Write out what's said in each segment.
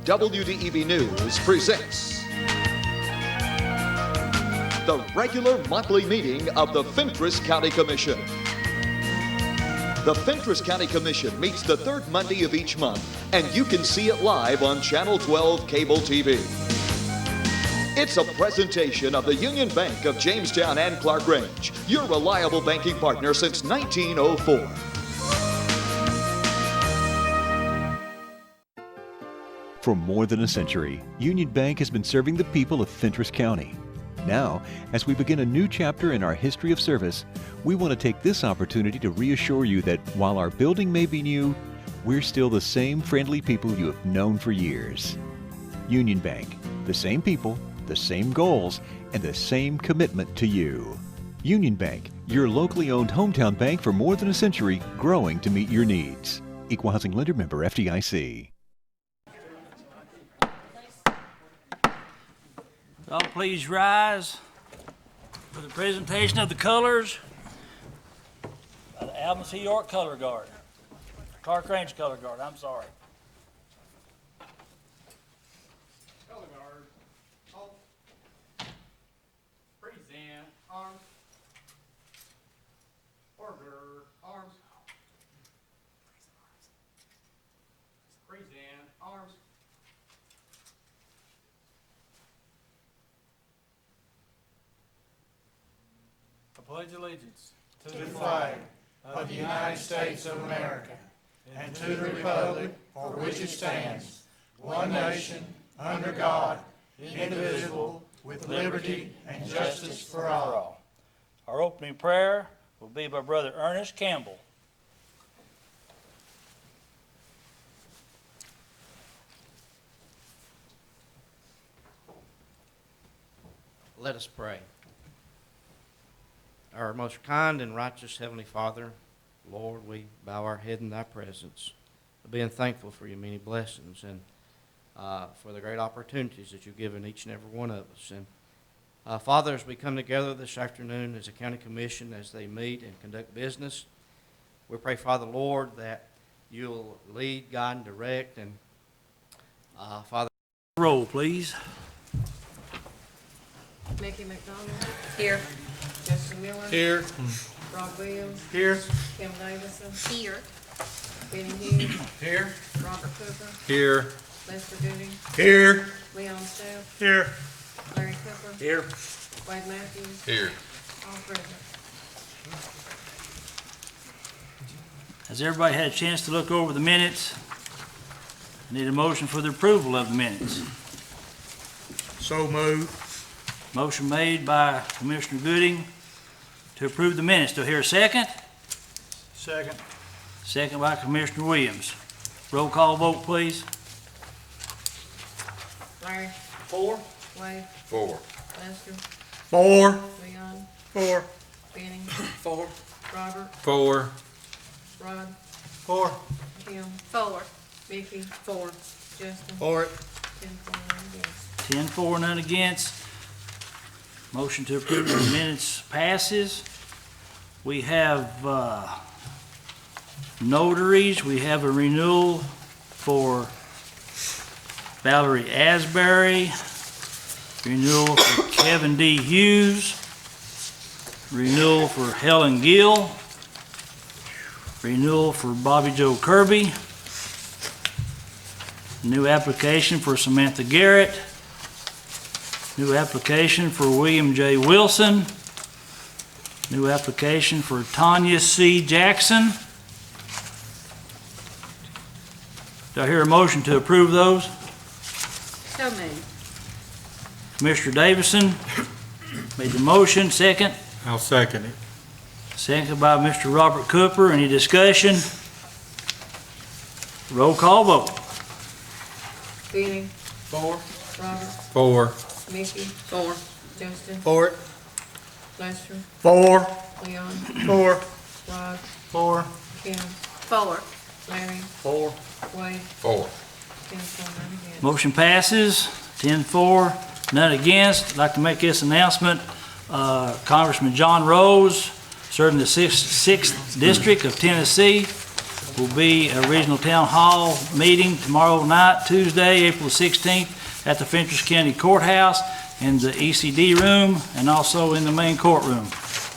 WDEV News presents the regular monthly meeting of the Fentress County Commission. The Fentress County Commission meets the third Monday of each month, and you can see it live on Channel 12 Cable TV. It's a presentation of the Union Bank of Jamestown and Clark Range, your reliable banking partner since 1904. For more than a century, Union Bank has been serving the people of Fentress County. Now, as we begin a new chapter in our history of service, we want to take this opportunity to reassure you that while our building may be new, we're still the same friendly people you have known for years. Union Bank, the same people, the same goals, and the same commitment to you. Union Bank, your locally owned hometown bank for more than a century, growing to meet your needs. Equal Housing Lender Member FDIC. All please rise for the presentation of the colors by the Alvin C. York Color Guard. Clark Range Color Guard, I'm sorry. Color Guard, halt, present, arms, order, arms, present, arms. I pledge allegiance to the flag of the United States of America and to the republic for which it stands, one nation, under God, indivisible, with liberty and justice for all. Our opening prayer will be by Brother Ernest Campbell. Let us pray. Our most kind and righteous Heavenly Father, Lord, we bow our head in thy presence, being thankful for your many blessings and for the great opportunities that you've given each and every one of us. And Father, as we come together this afternoon as a county commission, as they meet and conduct business, we pray, Father, Lord, that you'll lead, guide, and direct. And Father, Roll, please. Mickey McDonald. Here. Justin Miller. Here. Rob Williams. Here. Kim Davison. Here. Benny Hughes. Here. Robert Cooper. Here. Lester Gooding. Here. Leon Steff. Here. Larry Cooper. Here. Wade Matthews. Here. All present. Has everybody had a chance to look over the minutes? I need a motion for the approval of the minutes. So moved. Motion made by Commissioner Gooding to approve the minutes. Do I hear a second? Second. Second by Commissioner Williams. Roll call vote, please. Larry. 4. Wade. 4. Lester. 4. Leon. 4. Benny. 4. Robert. 4. Rod. 4. Kim. 4. Mickey. 4. Justin. 4. 10 for, 1 against. 10-4, none against. Motion to approve the minutes passes. We have notaries. We have a renewal for Valerie Asbury, renewal for Kevin D. Hughes, renewal for Helen Gill, renewal for Bobby Joe Kirby, new application for Samantha Garrett, new application for William J. Wilson, new application for Tanya C. Jackson. Do I hear a motion to approve those? So moved. Commissioner Davison made the motion. Second. I'll second it. Second by Mr. Robert Cooper. Any discussion? Roll call vote. Benny. 4. Robert. 4. Mickey. 4. Justin. 4. Lester. 4. Leon. 4. Rod. 4. Kim. 4. Larry. 4. Wade. 4. 10 for, 1 against. Motion passes. 10-4, none against. I'd like to make this announcement. Congressman John Rose, serving the 6th District of Tennessee, will be a regional town hall meeting tomorrow night, Tuesday, April 16th, at the Fentress County Courthouse in the ECD room and also in the main courtroom.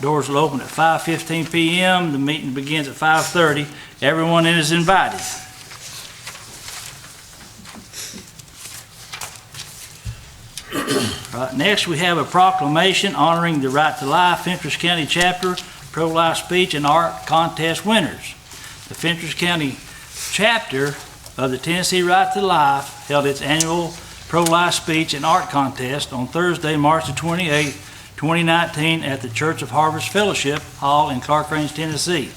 Doors will open at 5:15 p.m. The meeting begins at 5:30. Everyone is invited. Next, we have a proclamation honoring the Right to Life Fentress County Chapter pro-life speech and art contest winners. The Fentress County Chapter of the Tennessee Right to Life held its annual pro-life speech and art contest on Thursday, March the 28th, 2019 at the Church of Harvest Fellowship Hall in Clark Range, Tennessee.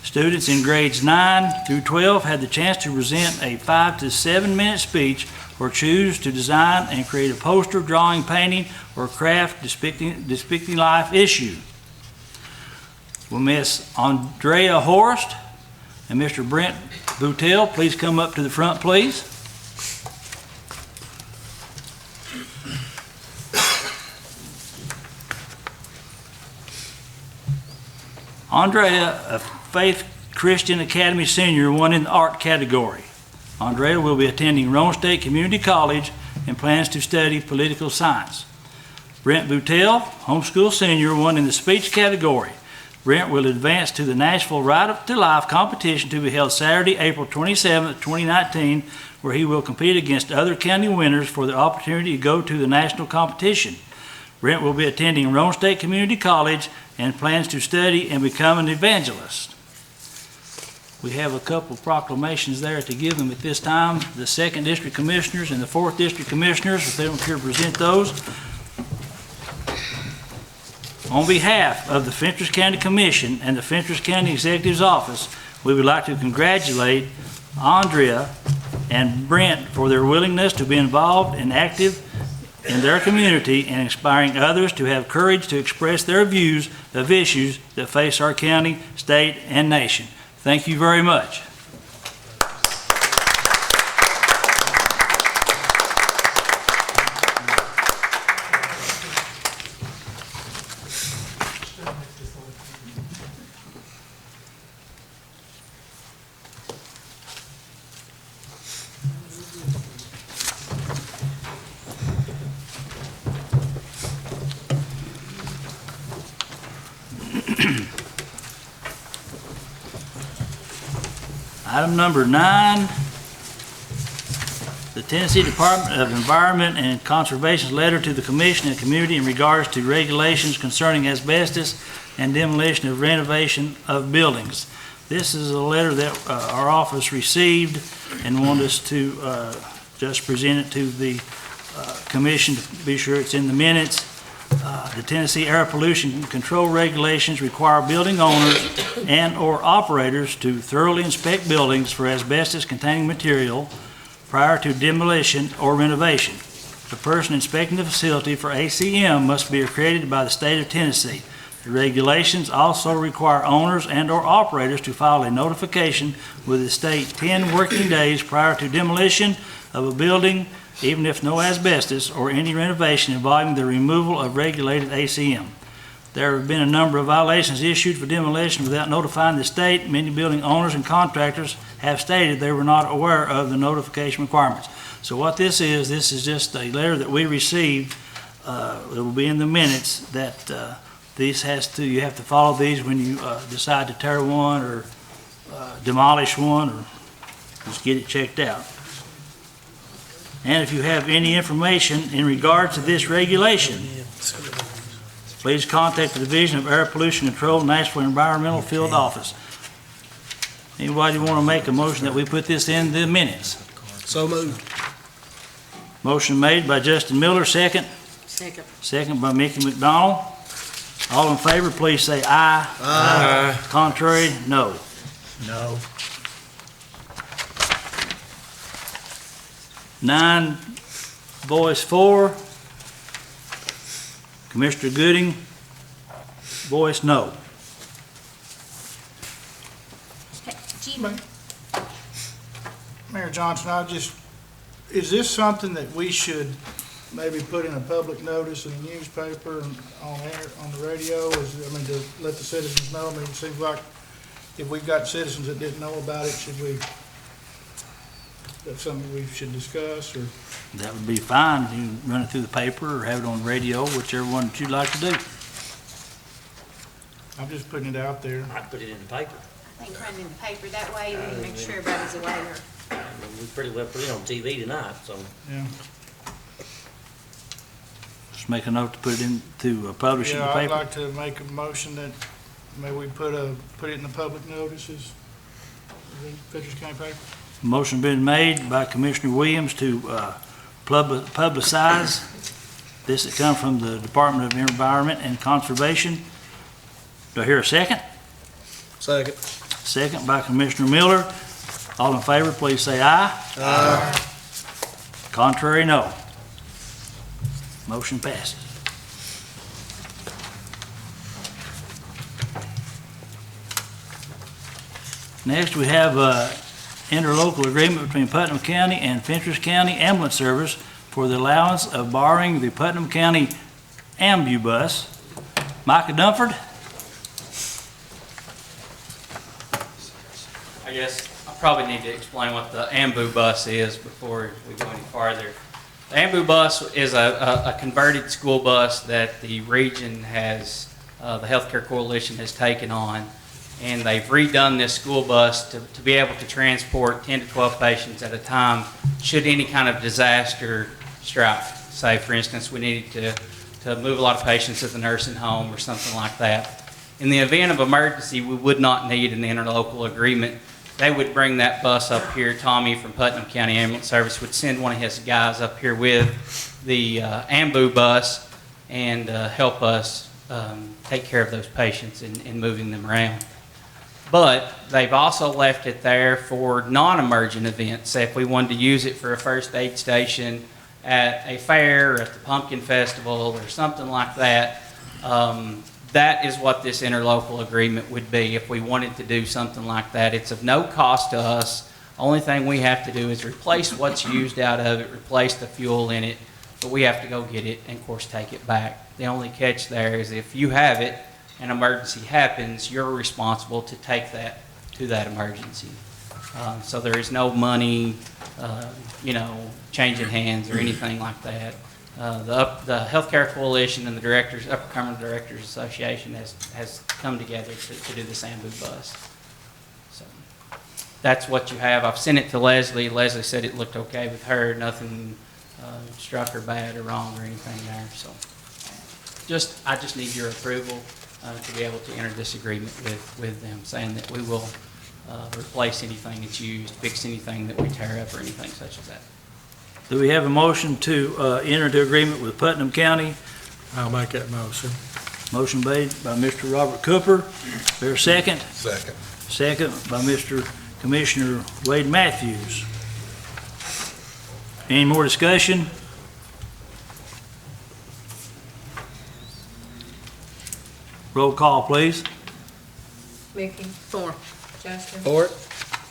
Students in grades 9 through 12 had the chance to present a 5 to 7 minute speech or choose to design and create a poster, drawing, painting, or craft depicting life issue. Will Miss Andrea Horst and Mr. Brent Boutel please come up to the front, please? Andrea, a Faith Christian Academy senior, won in the art category. Andrea will be attending Rome State Community College and plans to study political science. Brent Boutel, homeschool senior, won in the speech category. Brent will advance to the Nashville Right to Life competition to be held Saturday, April 27, 2019, where he will compete against other county winners for the opportunity to go to the national competition. Brent will be attending Rome State Community College and plans to study and become an evangelist. We have a couple of proclamations there to give them at this time. The 2nd District Commissioners and the 4th District Commissioners, if they don't care to present those. On behalf of the Fentress County Commission and the Fentress County Executive's Office, we would like to congratulate Andrea and Brent for their willingness to be involved and active in their community and inspiring others to have courage to express their views of issues that face our county, state, and nation. Thank you very much. Item number 9, the Tennessee Department of Environment and Conservation's letter to the Commission and community in regards to regulations concerning asbestos and demolition of renovation of buildings. This is a letter that our office received and wanted us to just present it to the Commission to be sure it's in the minutes. The Tennessee Air Pollution Control Regulations require building owners and/or operators to thoroughly inspect buildings for asbestos-containing material prior to demolition or renovation. The person inspecting the facility for ACM must be accredited by the state of Tennessee. The regulations also require owners and/or operators to file a notification with the state 10 working days prior to demolition of a building, even if no asbestos or any renovation involving the removal of regulated ACM. There have been a number of violations issued for demolition without notifying the state. Many building owners and contractors have stated they were not aware of the notification requirements. So what this is just a letter that we received. It will be in the minutes that you have to follow these when you decide to tear one or demolish one or just get it checked out. And if you have any information in regard to this regulation, please contact the Division of Air Pollution Control, Nashville Environmental Field Office. Anybody want to make a motion that we put this in the minutes? So moved. Motion made by Justin Miller, second. Second. Second by Mickey McDonald. All in favor, please say aye. Aye. Contrary, no. No. 9 voice for. Commissioner Gooding, voice no. Mayor Johnson, is this something that we should maybe put in a public notice in the newspaper and on the radio? To let the citizens know? I mean, it seems like if we've got citizens that didn't know about it, that's something we should discuss, or? That would be fine. You can run it through the paper or have it on the radio, whichever one that you'd like to do. I'm just putting it out there. I'd put it in the paper. I think run in the paper, that way we can make sure everybody's aware. I mean, we pretty well put it on TV tonight, so. Yeah. Just make a note to put it into publish in the Yeah, I'd paper. like to make a motion that maybe we put it in the public notices, in Fentress County paper. Motion been made by Commissioner Williams to publicize this that comes from the Department of Environment and Conservation. Do I hear a second? Second. Second by Commissioner Miller. All in favor, please say aye. Aye. Contrary, no. Motion passes. Next, we have interlocal agreement between Putnam County and Fentress County Ambulance Service for the allowance of borrowing the Putnam County Ambubus. Micah Dunford? I guess I probably need to explain what the Ambu bus is before we go any farther. The Ambu bus is a converted school bus that the region has, the Healthcare Coalition has taken on, and they've redone this school bus to be able to transport 10 to 12 patients at a time should any kind of disaster strike. Say, for instance, we needed to move a lot of patients to the nursing home or something like that. In the event of emergency, we would not need an interlocal agreement. They would bring that bus up here. Tommy from Putnam County Ambulance Service would send one of his guys up here with the Ambu bus and help us take care of those patients and moving them around. But they've also left it there for non-emergent events. Say if we wanted to use it for a first aid station at a fair, or at the Pumpkin Festival, or something like that, that is what this interlocal agreement would be if we wanted to do something like that. It's of no cost to us. Only thing we have to do is replace what's used out of it, replace the fuel in it, but we have to go get it and, of course, take it back. The only catch there is if you have it, an emergency happens, you're responsible to take that to that emergency. So there is no money, changing hands or anything like that. The Healthcare Coalition and the Upper Cumberland Directors Association has come together to do this Ambu bus. So that's what you have. I've sent it to Leslie. Leslie said it looked okay with her. Nothing struck her bad or wrong or anything there. So I just need your approval to be able to enter this agreement with them, saying that we will replace anything that's used, fix anything that we tear up or anything such as that. Do we have a motion to enter into agreement with Putnam County? I'll make that motion. Motion made by Mr. Robert Cooper. Is there a second? Second. Second by Mr. Commissioner Wade Matthews. Any more discussion? Roll call, please. Mickey, Four. Justin. For it.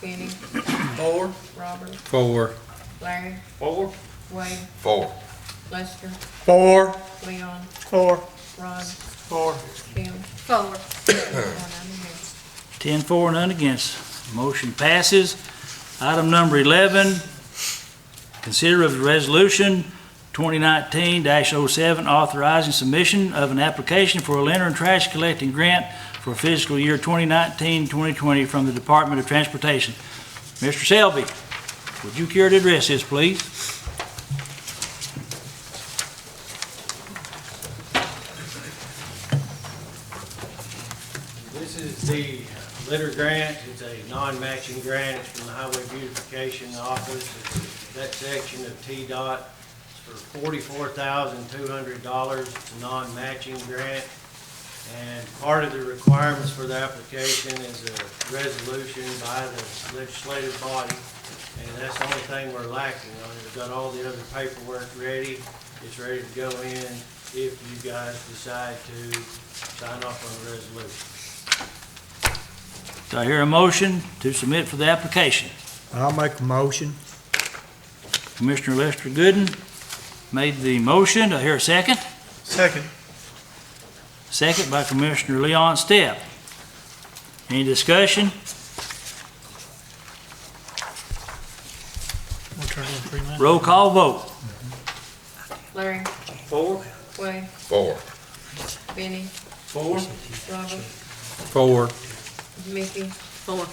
Kenny, 4. Robert, 4. Larry, 4. Wade, 4. Lester, 4. Leon, 4. Ron, 4. Kim, Four. 10-4, none against. Motion passes. Item number 11, consider of the resolution 2019-07 authorizing submission of an application for a litter and trash collecting grant for fiscal year 2019-2020 from the Department of Transportation. Mr. Selby, would you care to address this, please? This is the litter grant. It's a non-matching grant. It's from the Highway Beautification Office. It's that section of TDOT. It's for $44,200. It's a non-matching grant. And part of the requirements for the application is a resolution by the legislative body. And that's the only thing we're lacking on it. We've got all the other paperwork ready. It's ready to go in if you guys decide to sign off on the resolution. Do I hear a motion to submit for the application? I'll make a motion. Commissioner Lester Gooden made the motion. Do I hear a second? Second. Second by Commissioner Leon Stepp. Any discussion? Roll call vote. Larry, 4. Wade, 4. Benny, 4. Robert, 4. Mickey. 4.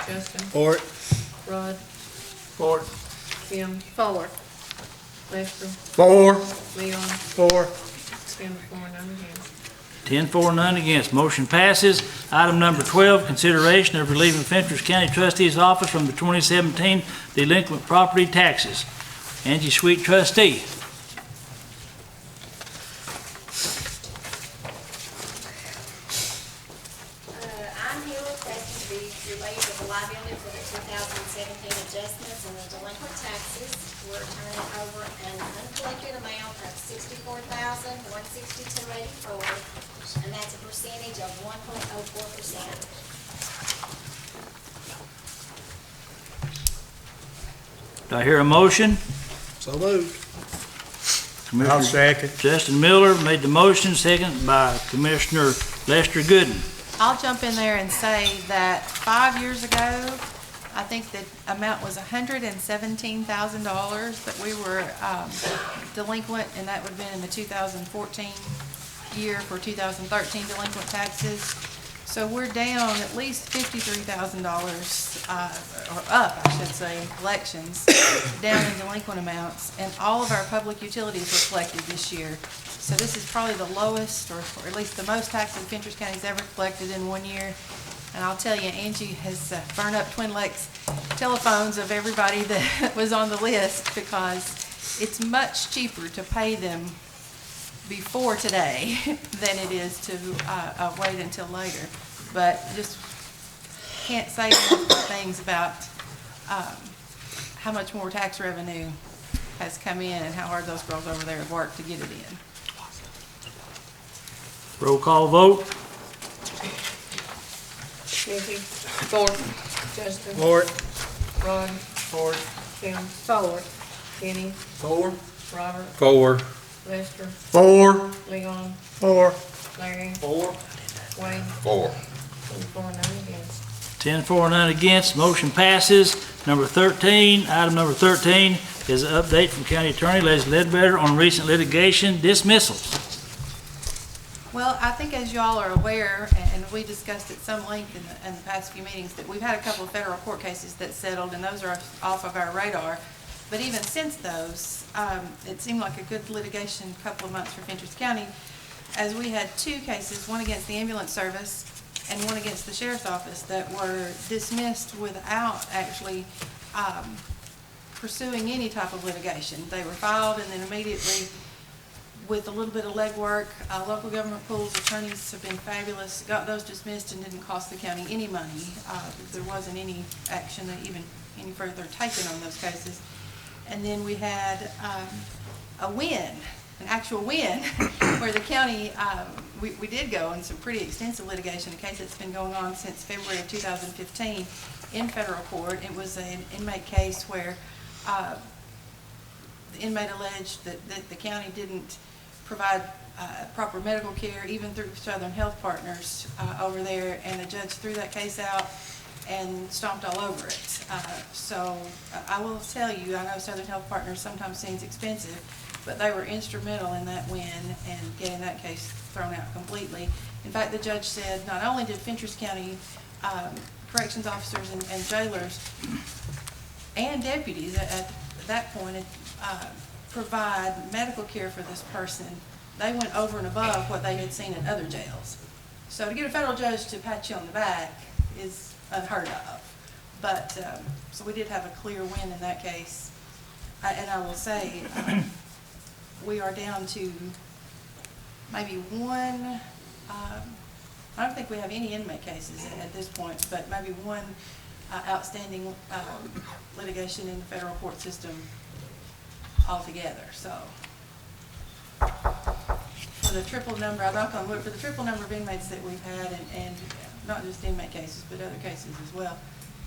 Justin, 4. Rod, 4. Tim, 4. Lester, 4. Leon, 4. 10-4, none against. 10-4, none against. Motion passes. Item number 12, consideration of relieving Fentress County Trustee's Office from the 2017 delinquent property taxes. Angie Sweet, trustee. I'm here requesting to be relieved of the liability for the 2017 adjustments and the delinquent taxes. We're turning over an uncollected amount of $64,162.84, and that's a percentage of 1.04%. Do I hear a motion? So moved. Commissioner I'll second. Justin Miller made the motion, second by Commissioner Lester Gooden. I'll jump in there and say that 5 years ago, I think the amount was $117,000 that we were delinquent, and that would have been in the 2014 year for 2013 delinquent taxes. So we're down at least $53,000, or up, I should say, in collections, down in delinquent amounts, and all of our public utilities were collected this year. So this is probably the lowest, or at least the most taxes Fentress County's ever collected in 1 year. And I'll tell you, Angie has burned up Twin Lakes telephones of everybody that was on the list, because it's much cheaper to pay them before today than it is to wait until later. But just can't say enough things about how much more tax revenue has come in and how hard those girls over there have worked to get it in. Roll call vote. Mickey. 4. Justin. 4. Rod, 4. Tim, 4. Benny, 4. Robert, 4. Lester, 4. Leon, 4. Larry, 4. Wade, 4. 10-4, none against. 10-4, none against. Motion passes. Number 13, item number 13 is an update from County Attorney Leslie Ledbetter on recent litigation dismissals. Well, I think as y'all are aware, and we discussed at some length in the past few meetings, that we've had a couple of federal court cases that settled, and those are off of our radar. But even since those, it seemed like a good litigation couple of months for Fentress County, as we had 2 cases, one against the ambulance service and one against the sheriff's office, that were dismissed without actually pursuing any type of litigation. They were filed, and then immediately, with a little bit of legwork, local government pools attorneys have been fabulous, got those dismissed and didn't cost the county any money. There wasn't any action, even any further taken on those cases. And then we had a win, an actual win, where the county, we did go in some pretty extensive litigation, a case that's been going on since February of 2015 in federal court. It was an inmate case where the inmate alleged that the county didn't provide proper medical care, even through Southern Health Partners over there, and the judge threw that case out and stomped all over it. So I will tell you, I know Southern Health Partners sometimes seems expensive, but they were instrumental in that win and getting that case thrown out completely. In fact, the judge said not only did Fentress County corrections officers and jailers and deputies at that point provide medical care for this person, they went over and above what they had seen in other jails. So to get a federal judge to pat you on the back is unheard of. But, so we did have a clear win in that case. And I will say, we are down to maybe one, I don't think we have any inmate cases at this point, but maybe one outstanding litigation in the federal court system altogether. So for the triple number, I knock on wood, for the triple number of inmates that we've had, and not just inmate cases, but other cases as well,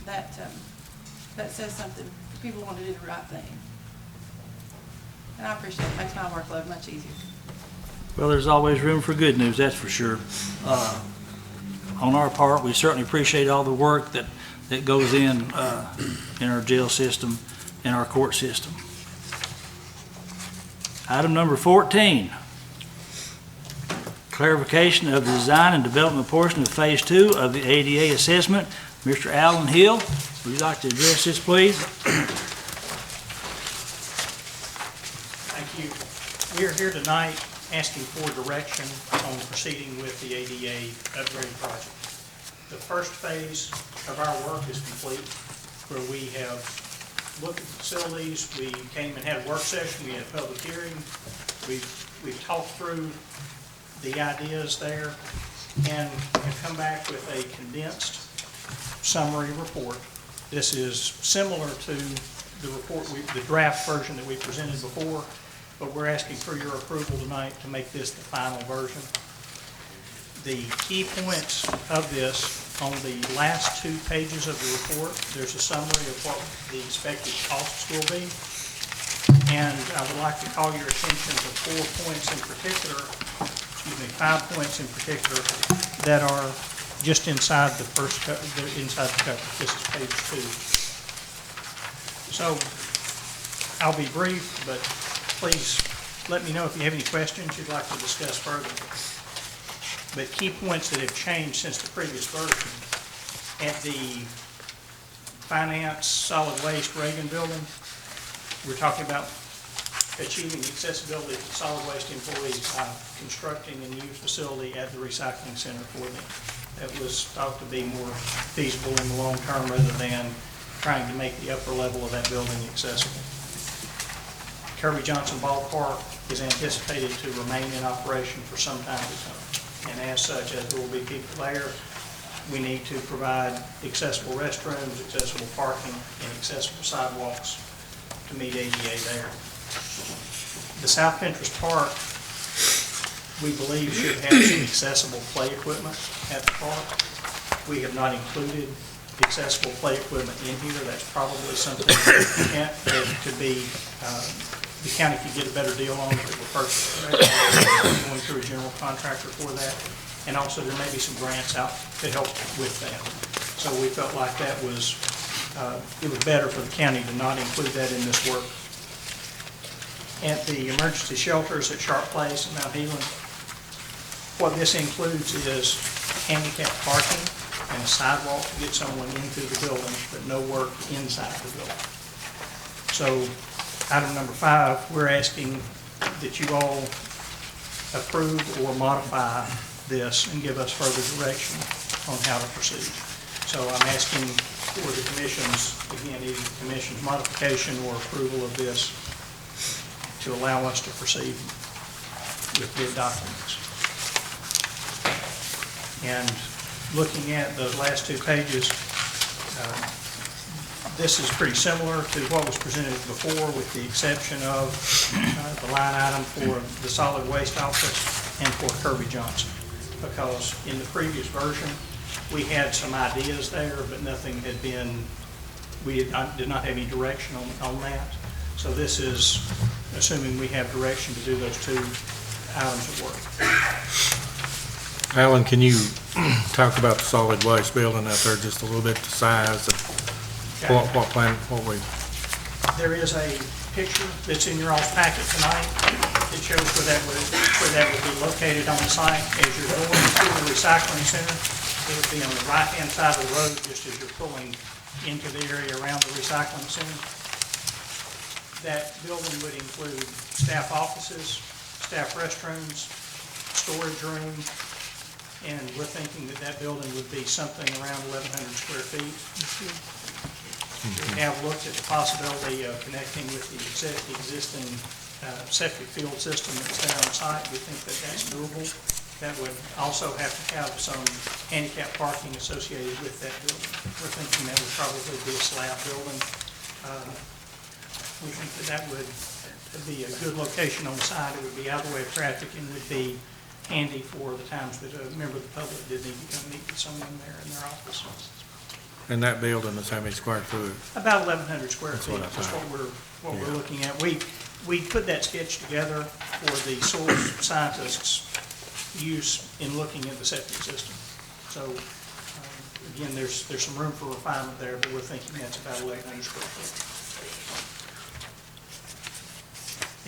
that says something. People want to do the right thing. And I appreciate it. Makes my workload much easier. Well, there's always room for good news, that's for sure. on our part. We certainly appreciate all the work that goes in our jail system and our court system. Item number 14, clarification of the design and development portion of Phase 2 of the ADA assessment. Mr. Allen Hill, would you like to address this, please? Thank you. We are here tonight asking for direction on proceeding with the ADA upgrade project. The first phase of our work is complete, where we have looked at the facilities, we came and had a work session, we had a public hearing, we've talked through the ideas there, and have come back with a condensed summary report. This is similar to the report, the draft version that we presented before, but we're asking for your approval tonight to make this the final version. The key points of this, on the last 2 pages of the report, there's a summary of what the expected costs will be. And I would like to call your attention to 4 points in particular, 5 points in particular, that are just inside the first, inside the cover. This is page 2. So I'll be brief, but please let me know if you have any questions you'd like to discuss further. But key points that have changed since the previous version. At the Finance Solid Waste Reagan building, we're talking about achieving accessibility to solid waste employees by constructing a new facility at the recycling center for them. That was thought to be more feasible in the long term rather than trying to make the upper level of that building accessible. Kirby Johnson Ballpark is anticipated to remain in operation for some time to come. And as such, as there will be people there, we need to provide accessible restrooms, accessible parking, and accessible sidewalks to meet ADA there. The South Fentress Park, we believe, should have some accessible play equipment at the park. We have not included accessible play equipment in here. That's probably something that could be, the county could get a better deal on if it were purchased correctly, going through a general contractor for that. And also there may be some grants out to help with that. So we felt like that was, it was better for the county to not include that in this work. At the emergency shelters at Sharp Place and Mount Healing, what this includes is handicapped parking and a sidewalk to get someone into the building, but no work inside the building. So item number 5, we're asking that you all approve or modify this and give us further direction on how to proceed. So I'm asking for the commission's, again, either the commission's modification or approval of this to allow us to proceed with bid documents. And looking at those last 2 pages, this is pretty similar to what was presented before, with the exception of the line item for the solid waste office and for Kirby Johnson. Because in the previous version, we had some ideas there, but nothing had been, we did not have any direction on that. So this is assuming we have direction to do those 2 items of work. Alan, can you talk about the solid waste building out there just a little bit, the size and what plan, There is a picture that's in your all's packet tonight. It shows where that would be located on the site. As you're going to the recycling center, it would be on the right-hand side of the road, just as you're pulling into the area around the recycling center. That building would include staff offices, staff restrooms, storage room, and we're thinking that that building would be something around 1,100 square feet. We have looked at the possibility of connecting with the existing septic field system that's there on site. We think that that's doable. That would also have to have some handicap parking associated with that building. We're thinking that would probably be a slab building. We think that that would be a good location on the side. It would be out of the way of traffic and would be handy for the times that a member of the public did need to come meet with someone there in their office. And that building is how many square foot? About 1,100 square That's feet what I is thought. what we're looking at. We put that sketch together for the soil scientists' use in looking at the septic system. So, again, there's some room for refinement there, but we're thinking that's about 1,100 square feet.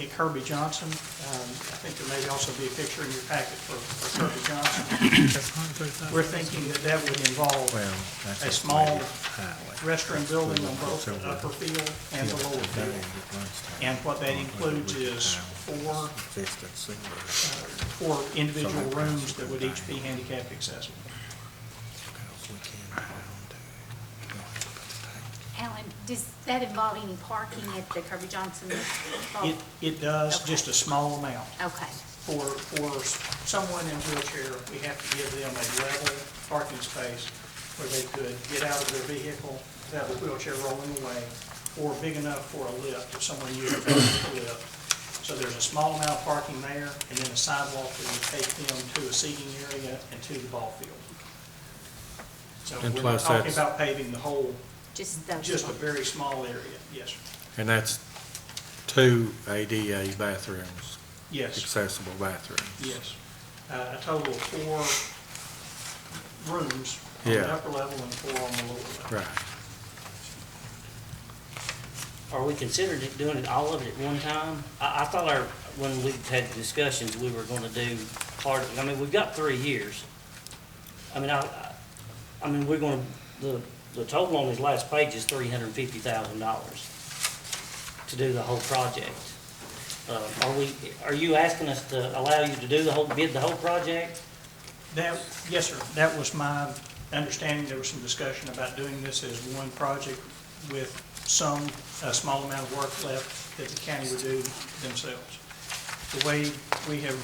At Kirby Johnson, I think there may also be a picture in your packet for Kirby Johnson. We're thinking that would involve a small restroom building on both the upper field and the lower field. And what that includes is four individual rooms that would each be handicap accessible. Alan, does that involve any parking at the Kirby Johnson? It does, Okay. just a small amount. Okay. For someone in a wheelchair, we have to give them a level parking space where they could get out of their vehicle without the wheelchair rolling away, or big enough for a lift if someone uses a lift. So there's a small amount of parking there, and then a sidewalk that would take them to a seating area and to the ball field. So And we're not plus talking that's- about paving the whole, Just those. just a very small area, yes, sir. And that's 2 ADA bathrooms, Yes. accessible bathrooms. Yes. A total of 4 rooms on Yeah. the upper level and 4 on the lower level. Right. Are we considering doing it all of it at one time? I thought when we had discussions, we were gonna do part of it. I mean, we've got 3 years. I mean, we're gonna, the total on this last page is $350,000 to do the whole project. Are you asking us to allow you to bid the whole project? Yes, sir. That was my understanding. There was some discussion about doing this as one project with a small amount of work left that the county would do themselves. The way we have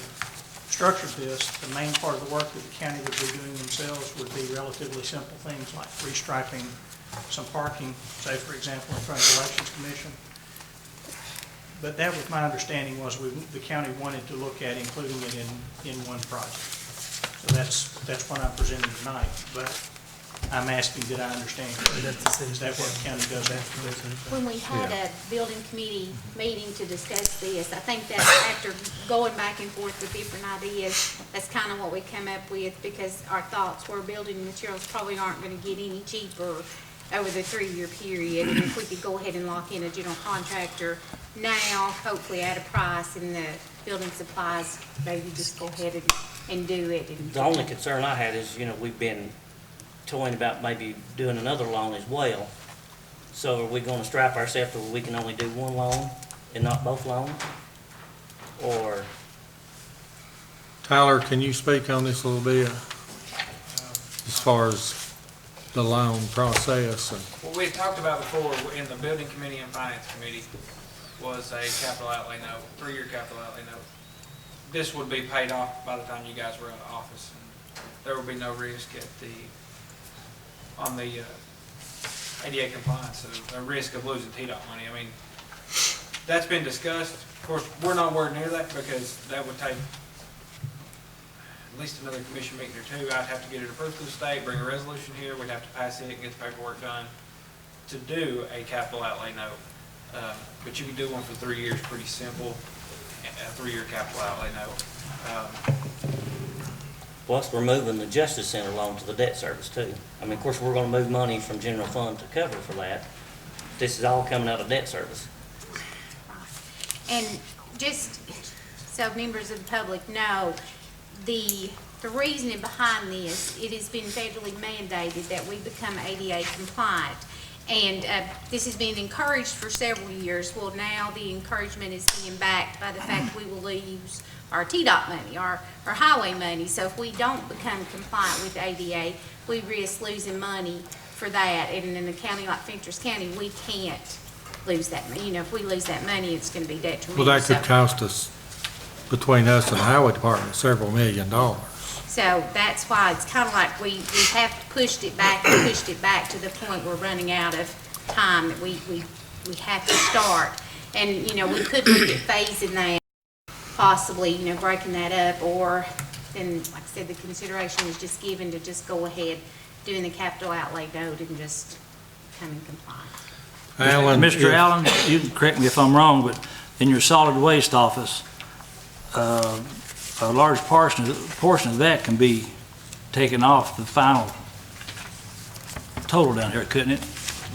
structured this, the main part of the work that the county would be doing themselves would be relatively simple things like restriping some parking, say for example in front of the Elections Commission. But that was my understanding, was the county wanted to look at including it in one project. So that's what I'm presenting tonight, but I'm asking, did I understand? Is that what the county does after this? When we had a building committee meeting to discuss this, I think that after going back and forth with different ideas, that's kind of what we came up with, because our thoughts were building materials probably aren't going to get any cheaper over the 3-year period. And if we could go ahead and lock in a general contractor now, hopefully at a price, and the building supplies, maybe just go ahead and do it. The only concern I had is, we've been toying about maybe doing another loan as well. So are we gonna strap ourselves to where we can only do one loan and not both loans? Or, Tyler, can you speak on this a little bit? As far as the loan process and, What we had talked about before in the building committee and finance committee was a capital outlay note, 3-year capital outlay note. This would be paid off by the time you guys were in the office, and there would be no risk on the ADA compliance, so the risk of losing TDOT money. I mean, that's been discussed. Of course, we're not nowhere near that, because that would take at least another commission meeting or 2. I'd have to get it approved through the state, bring a resolution here, we'd have to pass it and get the paperwork done to do a capital outlay note. But you can do one for 3 years, pretty simple, a 3-year capital outlay note. plus we're moving the Justice Center loan to the debt service too. I mean, of course, we're gonna move money from general fund to cover for that. This is all coming out of debt service. And just so members of the public know, the reasoning behind this, it has been federally mandated that we become ADA compliant. And this has been encouraged for several years. Well, now the encouragement is being backed by the fact we will lose our TDOT money, our highway money. So if we don't become compliant with ADA, we risk losing money for that. And in a county like Fentress County, we can't lose that money. If we lose that money, it's going to be detrimental. well, that could cost us, between us and the highway department, several $1 million. So that's why it's kind of like we have pushed it back and pushed it back to the point we're running out of time that we have to start. And, we could look at phasing that, possibly, breaking that up, or then, like I said, the consideration is just given to just go ahead doing the capital outlay note and just come in compliance. Alan, Mr. Allen, you can correct me if I'm wrong, but in your solid waste office, a large portion of that can be taken off the final total down here, couldn't it?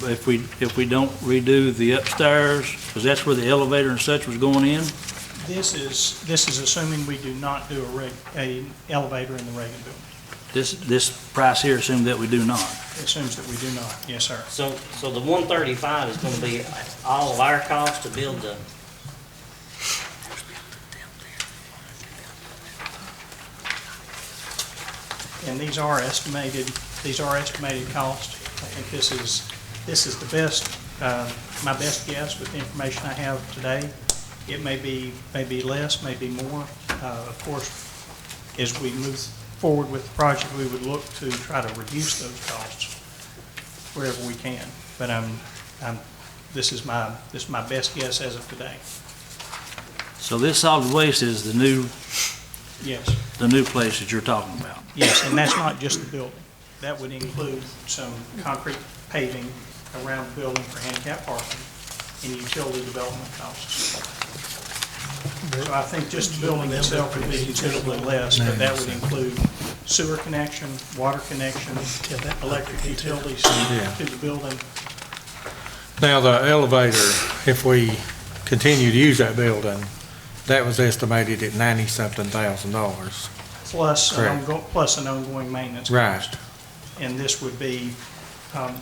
But if we don't redo the upstairs, because that's where the elevator and such was going in? This is assuming we do not do a elevator in the Reagan building. This price here assumes that we do not. It assumes that we do not. Yes, sir. So the 135 is gonna be all of our cost to build the, And these are estimated costs. I think this is the best, my best guess with the information I have today. It may be less, maybe more. Of course, as we move forward with the project, we would look to try to reduce those costs wherever we can. But this is my best guess as of today. So this solid waste is the new Yes. the new place that you're talking about? Yes, and that's not just the building. That would include some concrete paving around the building for handicap parking and utility development costs. So I think just the building itself would be considerably less, but that would include sewer connection, water connection, electric utilities to the building. Now, the elevator, if we continue to use that building, that was estimated at $90-something thousand. Plus an ongoing maintenance Right. cost. And this would be a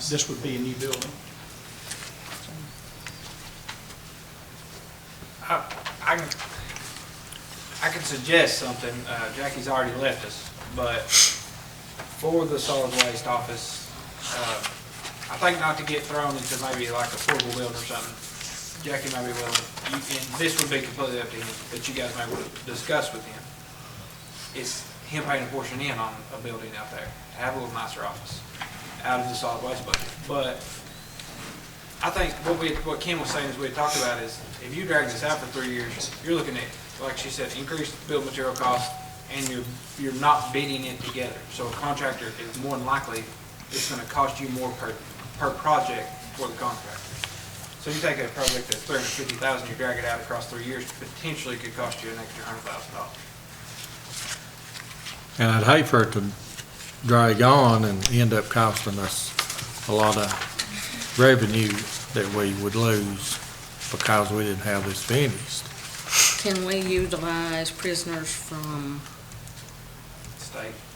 new building. I can suggest something. Jackie's already left us, but for the solid waste office, I think not to get thrown into maybe like a portable building or something. Jackie may be willing, and this would be completely up to him, but you guys may want to discuss with him. It's him paying a portion in on a building out there to have a little nicer office out of the solid waste budget. But I think what Kim was saying is we had talked about is if you drag this out for 3 years, you're looking at, like she said, increased build material costs, and you're not bidding it together. So a contractor is more than likely it's going to cost you more per project for the contractor. So you take a project that's $350,000, you drag it out across 3 years, potentially could cost you an extra $100,000. And I'd hate for it to drag on and end up costing us a lot of revenue that we would lose because we didn't have this finished. Can we utilize prisoners from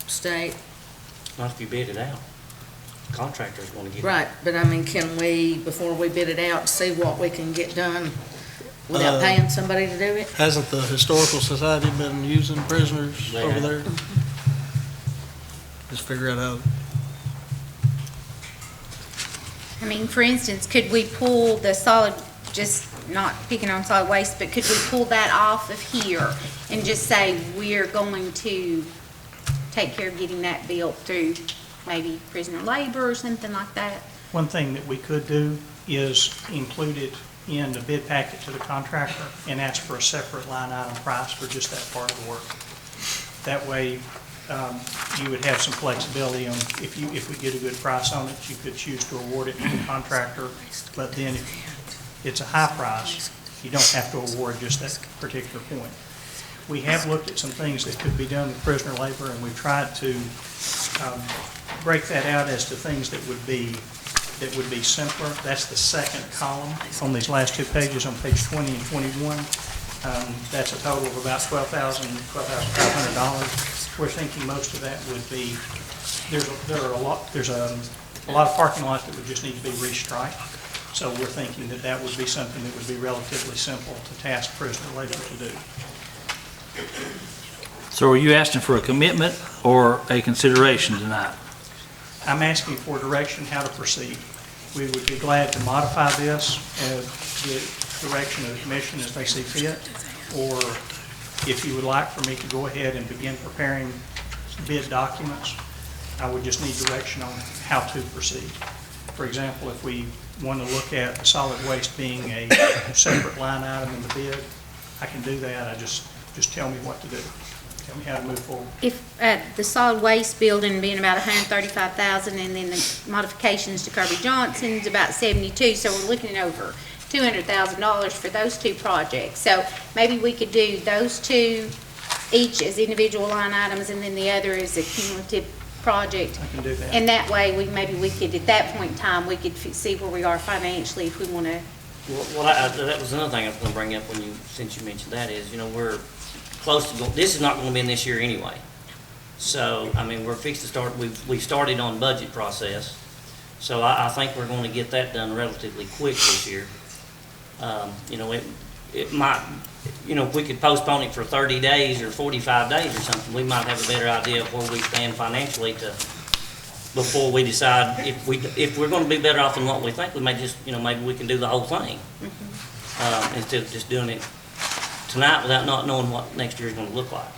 state? not if you bid it out. Contractor's gonna get it. Right, but I mean, can we, before we bid it out, see what we can get done without paying somebody to do it? Hasn't the Historical Society been using prisoners They over have. there? Just figure out how. I mean, for instance, could we pull the solid, just not picking on solid waste, but could we pull that off of here and just say we're going to take care of getting that built through maybe prisoner labor or something like that? One thing that we could do is include it in the bid packet to the contractor and ask for a separate line item price for just that part of the work. That way, you would have some flexibility on, if we get a good price on it, you could choose to award it to the contractor, but then if it's a high price, you don't have to award just that particular point. We have looked at some things that could be done with prisoner labor, and we've tried to break that out as to things that would be simpler. That's the second column on these last two pages, on page 20 and 21. That's a total of about $12,500. We're thinking most of that would be, there's a lot of parking lot that would just need to be restriped. So we're thinking that that would be something that would be relatively simple to task prisoner labor to do. So are you asking for a commitment or a consideration tonight? I'm asking for direction how to proceed. We would be glad to modify this as the direction of the commission as they see fit, or if you would like for me to go ahead and begin preparing bid documents, I would just need direction on how to proceed. For example, if we want to look at solid waste being a separate line item in the bid, I can do that. Just tell me what to do. Tell me how to move forward. If, the solid waste building being about $135,000, and then the modifications to Kirby Johnson's about $72, so we're looking at over $200,000 for those two projects. So maybe we could do those two each as individual line items, and then the other is a cumulative project. I can do that. And that way, maybe we could, at that point in time, we could see where we are financially if we want to. Well, that was another thing I was gonna bring up since you mentioned that is, we're close to, this is not gonna be in this year anyway. So, I mean, we're fixed to start, we've started on budget process. So I think we're gonna get that done relatively quick this year. It might, if we could postpone it for 30 days or 45 days or something, we might have a better idea of where we stand financially before we decide if we're gonna be better off than what we think, we may just, maybe we can do the whole thing. Instead of just doing it tonight without not knowing what next year's gonna look like.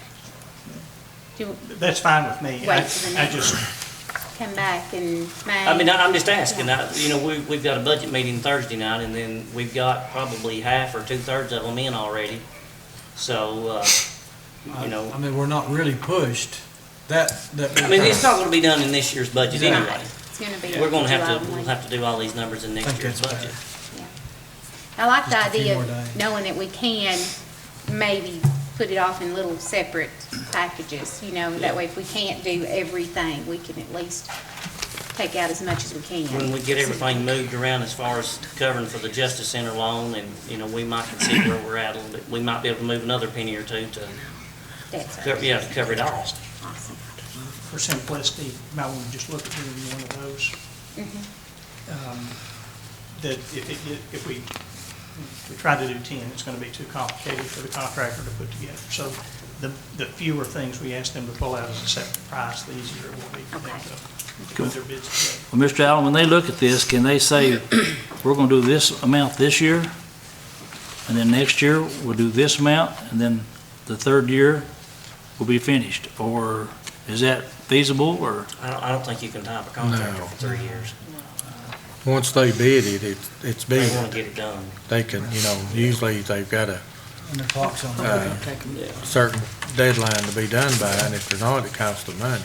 That's fine with me. Wait for the I next just, come back in May? I mean, I'm just asking, we've got a budget meeting Thursday night, and then we've got probably half or 2/3 of them in already. So, I mean, we're not really pushed. I mean, it's not gonna be done in this year's budget anyway. It's going to be. We're gonna July we'll one. have to do all these numbers in next think year's that's budget. I like the Just a few idea more of days. knowing that we can maybe put it off in little separate packages, that way if we can't do everything, we can at least take out as much as we can. When we get everything moved around as far as covering for the Justice Center loan, and, we might consider where we're at a little bit. We might be able to move another penny or two to cover it all. Awesome. for simplicity, you might want to just look at doing one of those. That if we try to do 10, it's going to be too complicated for the contractor to put together. So the fewer things we ask them to pull out as a separate price, the easier it will be for them to put their bids together. Well, Mr. Allen, when they look at this, can they say, we're gonna do this amount this year, and then next year, we'll do this amount, and then the third year will be finished? Or is that feasible, or? I don't think you can tie up a contractor for 3 years. Once they bid it, it's bid. They want to get it done. They can, usually they've got a And the clock's on. certain deadline to be done by, and if they're not, it costs them money.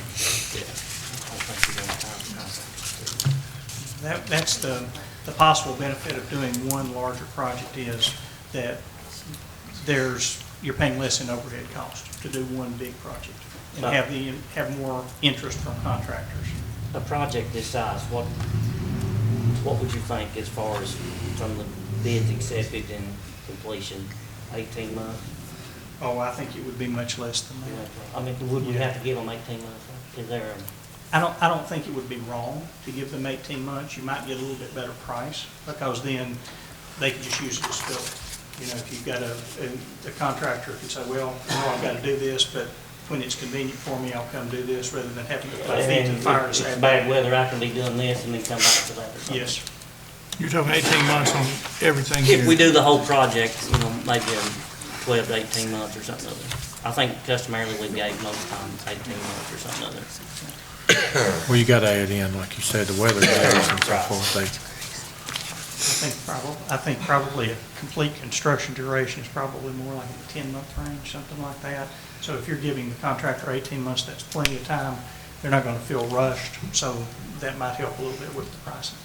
That's the possible benefit of doing one larger project is that you're paying less in overhead cost to do one big project and have more interest from contractors. A project this size, what would you think as far as from the bids accepted and completion, 18 months? Oh, I think it would be much less than that. I mean, would we have to give them 18 months? Is there I don't think it would be wrong to give them 18 months. You might get a little bit better price because then they could just use it as filler. If you've got a contractor could say, well, I've got to do this, but when it's convenient for me, I'll come do this rather than having to put feet to the fire to say. It's bad weather, I can be doing this and then come back to that or something? Yes. You're talking 18 months on everything here. If we do the whole project, maybe in 12 to 18 months or something other. I think customarily we gave most times 18 months or something other. Well, you gotta add in, like you said, the weather days and so forth. I think probably a complete construction duration is probably more like a 10-month range, something like that. So if you're giving the contractor 18 months, that's plenty of time. They're not going to feel rushed, so that might help a little bit with the pricing.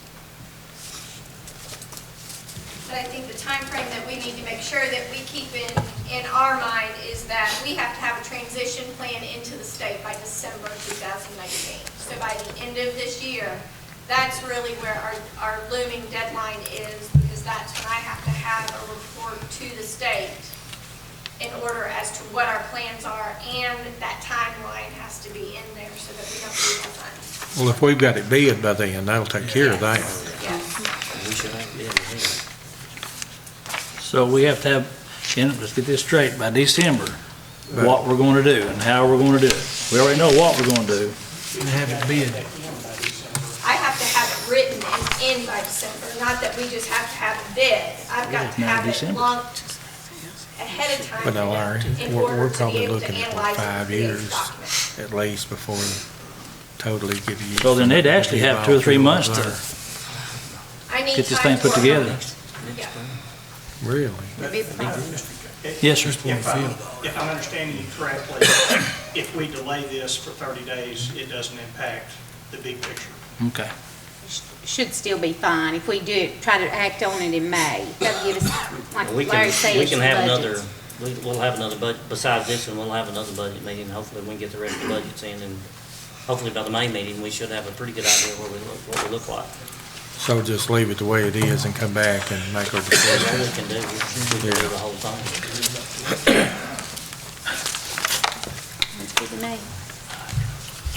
But I think the time frame that we need to make sure that we keep in our mind is that we have to have a transition plan into the state by December 2019. So by the end of this year, that's really where our looming deadline is, because that's when I have to have a report to the state in order as to what our plans are, and that timeline has to be in there so that we don't lose our funds. Well, if we've got it bid by then, that'll take care of that. Yes. We should have to be able to do it. So we have to have, let's get this straight, by December, what we're going to do and how we're going to do it. We already know what we're going to do. And have it bid. I have to have it written and in by December, not that we just have to have a bid. I've got to have it lumped ahead of time But no, Larry, in we're order to be probably able to looking at analyze 5 the years document. at least before totally get used. So then they'd actually have 2 or 3 months to I need get this time thing put to work on together. it. Yeah. Really? Yes, sir. If I'm understanding you correctly, if we delay this for 30 days, it doesn't impact the big picture. Okay. Should still be fine if we try to act on it in May. That'll give us, like We Larry said, can have budgets. we'll have another budget, besides this one, we'll have another budget meeting. Hopefully we can get the rest of the budgets in and hopefully by the May meeting, we should have a pretty good idea what we look like. So just leave it the way it is and come back and make our That's what we decision. can do, we can do the whole thing. That's good to me.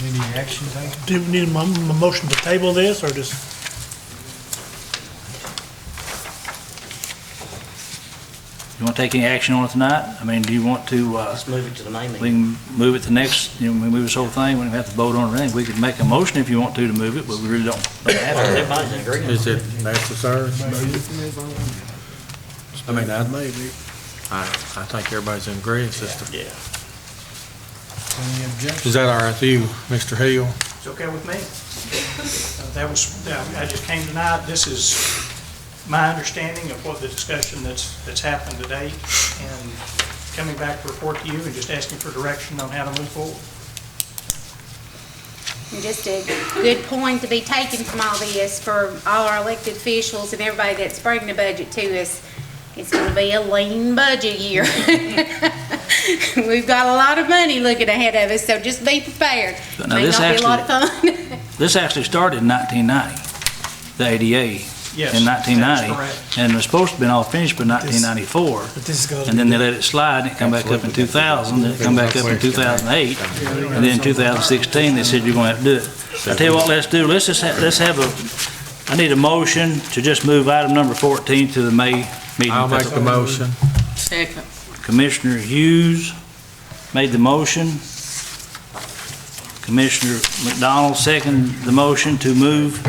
Any action taken? Do we need a motion to table this, or just? You want to take any action on it tonight? I mean, do you want to, Let's move it to the May we meeting. can move it to next, you know, we move this whole thing, we don't have to vote on it, we could make a motion if you want to move it, but we really don't have to. Everybody's in agreement. Is it necessary? I mean, I think everybody's in agreement, sister. Yeah. Any objections? Is that all right with you, Mr. Hill? It's okay with me. That was, I just came tonight, this is my understanding of what the discussion that's happened to date, and coming back to report to you and just asking for direction on how to move forward. And just a good point to be taken from all this for all our elected officials and everybody that's bringing the budget to us. It's gonna be a lean budget year. We've got a lot of money looking ahead of us, so just be prepared. But now May this not be a lot of actually- fun. This actually started in 1990, the ADA. Yes, In that is 1990, correct. and it was supposed to have been all finished by 1994. But this is gonna And then be- they let it slide, and it come back up in 2000, then it come back up in 2008, and then in 2016, they said you're gonna have to do it. I tell you what, let's do, let's have a, I need a motion to just move item number 14 to the May meeting. I'll make the motion. Second. Commissioner Hughes made the motion. Commissioner McDonald seconded the motion to move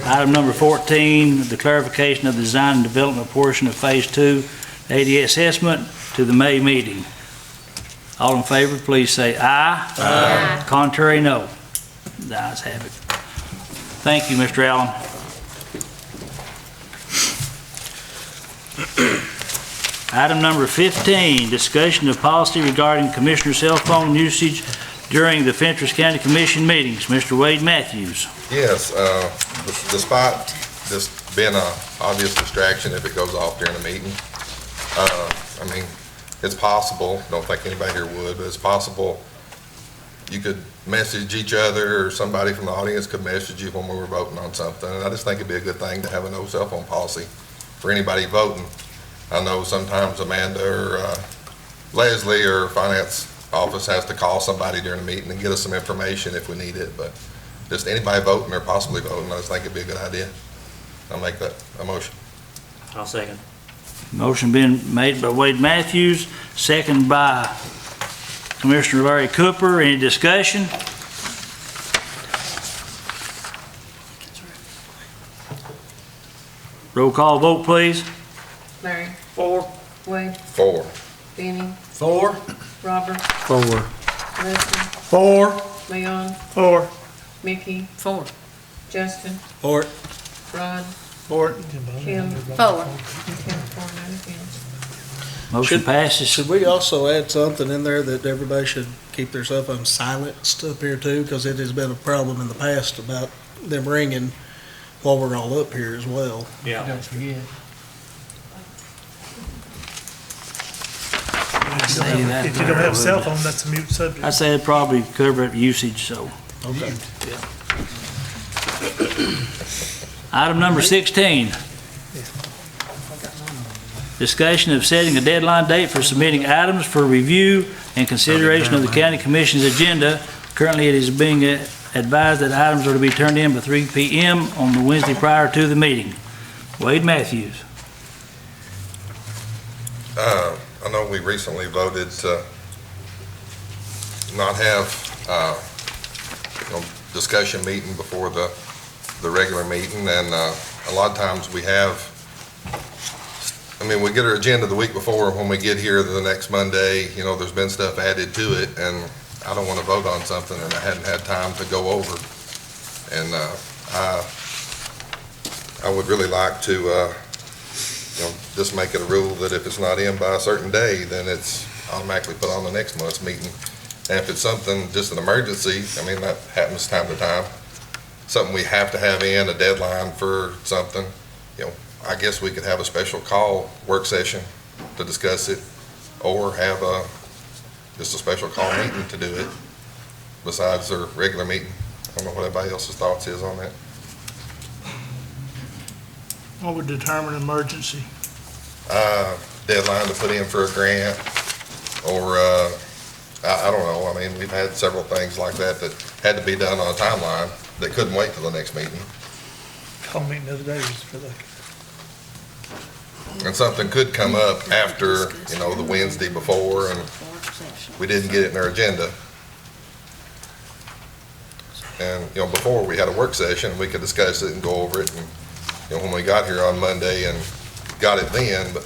item number 14, the clarification of the design and development portion of Phase 2, ADA assessment, to the May meeting. All in favor, please say aye. Aye. Contrary, no. The ayes have it. Thank you, Mr. Allen. Item number 15, discussion of policy regarding commissioner cell phone usage during the Fentress County Commission meetings. Mr. Wade Matthews. Yes, despite this being an obvious distraction if it goes off during a meeting, I mean, it's possible, don't think anybody here would, but it's possible you could message each other, or somebody from the audience could message you when we were voting on something. And I just think it'd be a good thing to have a no cell phone policy for anybody voting. I know sometimes Amanda or Leslie or finance office has to call somebody during a meeting and get us some information if we need it, but just anybody voting or possibly voting, I just think it'd be a good idea. I'll make that a motion. I'll second. Motion being made by Wade Matthews, second by Commissioner Larry Cooper. Any discussion? Roll call vote, please. Larry. 4. Wade. 4. Benny. 4. Robert. 4. Leslie. 4. Leon. 4. Mickey. 4. Justin. 4. Rod. 4. Kim. 4. 4, 9 against. Motion passes. Should we also add something in there that everybody should keep their cell phones silenced up here too? Because it has been a problem in the past about them ringing while we're all up here as well. Yeah. Don't forget. If you don't have a cell phone, that's a mute subject. I'd say it'd probably cover up usage, so. Okay. Item number 16. Discussion of setting a deadline date for submitting items for review and consideration of the county commission's agenda. Currently, it is being advised that items are to be turned in by 3 p.m. on the Wednesday prior to the meeting. Wade Matthews. I know we recently voted to not have, discussion meeting before the regular meeting, and a lot of times we have, we get our agenda the week before. When we get here the next Monday, there's been stuff added to it, and I don't want to vote on something that I hadn't had time to go over. And I would really like to just make it a rule that if it's not in by a certain day, then it's automatically put on the next month's meeting. And if it's something, just an emergency, that happens time to time, something we have to have in, a deadline for something, I guess we could have a special call work session to discuss it, or have just a special call meeting to do it. besides their regular meeting. I don't know what everybody else's thoughts is on that. What would determine emergency? Deadline to put in for a grant, or, I don't know. I mean, we've had several things like that that had to be done on a timeline that couldn't wait till the next meeting. Call meeting the other day was for the. And something could come up after, the Wednesday before, and we didn't get it in our agenda. And, before we had a work session, we could discuss it and go over it, and, when we got here on Monday and got it then, but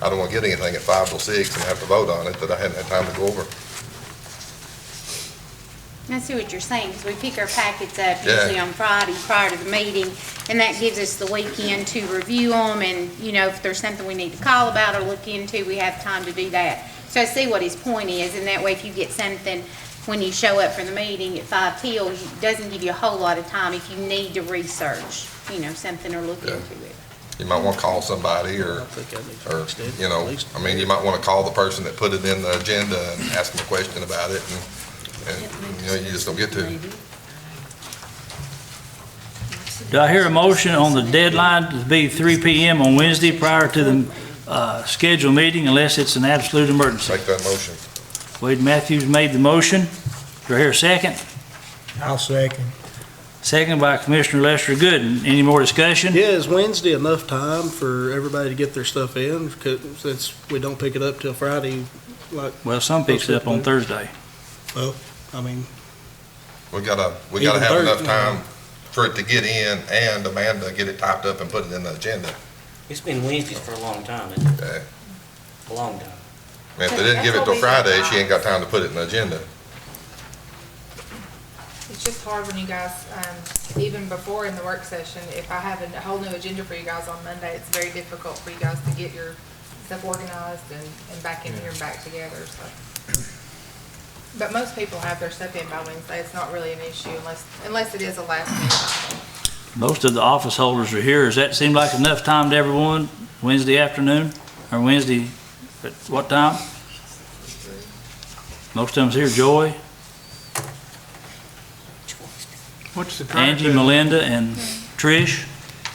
I don't want to get anything at 5 till 6 and have to vote on it that I hadn't had time to go over. I see what you're saying, because we pick our packets up Yeah. usually on Friday prior to the meeting, and that gives us the weekend to review them, and, if there's something we need to call about or look into, we have time to do that. So I see what his point is, and that way if you get something, when you show up for the meeting at 5 till, it doesn't give you a whole lot of time if you need to research, something or look into it. You might want to call somebody, or, you might want to call the person that put it in the agenda and ask them a question about it, and you just don't get to. Do I hear a motion on the deadline to be 3 PM on Wednesday prior to the scheduled meeting unless it's an absolute emergency? Make that motion. Wade Matthews made the motion. Do I hear a second? I'll second. Second by Commissioner Lester Gooden. Any more discussion? Yeah, is Wednesday enough time for everybody to get their stuff in, since we don't pick it up till Friday, like? Well, some picks it up on Thursday. Well, I mean. We gotta Even have Thursday, enough time for it to get in and Amanda get it typed up and put it in the agenda. It's been Wednesdays for a long time, isn't it? Okay. A long time. I mean, if they didn't give it till Friday, she ain't got time to put it in the agenda. It's just hard when you guys, even before in the work session, if I have a whole new agenda for you guys on Monday, it's very difficult for you guys to get your stuff organized and back in here and back together, so. But most people have their stuff in by Wednesday. It's not really an issue unless it is a last minute item. Most of the office holders are here. Does that seem like enough time to everyone? Wednesday afternoon or Wednesday at what time? Most of them's here. Joy, What's the current? Angie, Melinda, and Trish.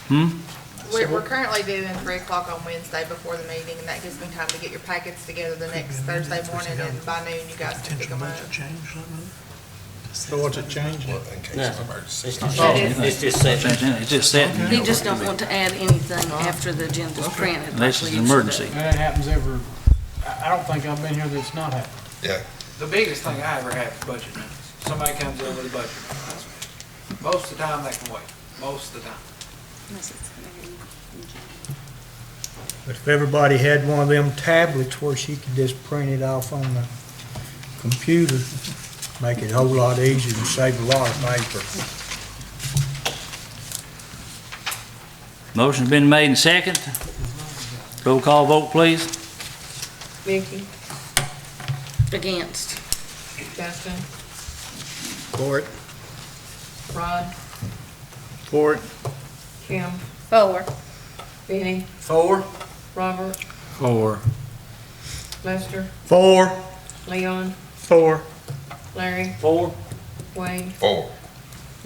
We're currently doing 3 o'clock on Wednesday before the meeting, and that gives me time to get your packets together the next Thursday morning, and by noon you guys can pick them up. So what's it changing? Well, in case No. of emergency. It's just set. It's just set. He just don't want to add anything after the agenda's printed. Unless like it's we an usually do. emergency. That happens I don't think I've been here that's not happened. Yeah. The biggest thing I ever have is budget amendments. Somebody comes in with a budget amendment. Most of the time, they can wait. Most of the time. Unless it's very- But if everybody had one of them tablets where she could just print it off on the computer, make it a whole lot easier and save a lot of paper. Motion's been made and second. Roll call vote, please. Vicky, Against. Justin, For it. Rod, For it. Kim, 4. Benny, 4. Robert, 4. Lester, 4. Leon, 4. Larry, 4. Wade, 4.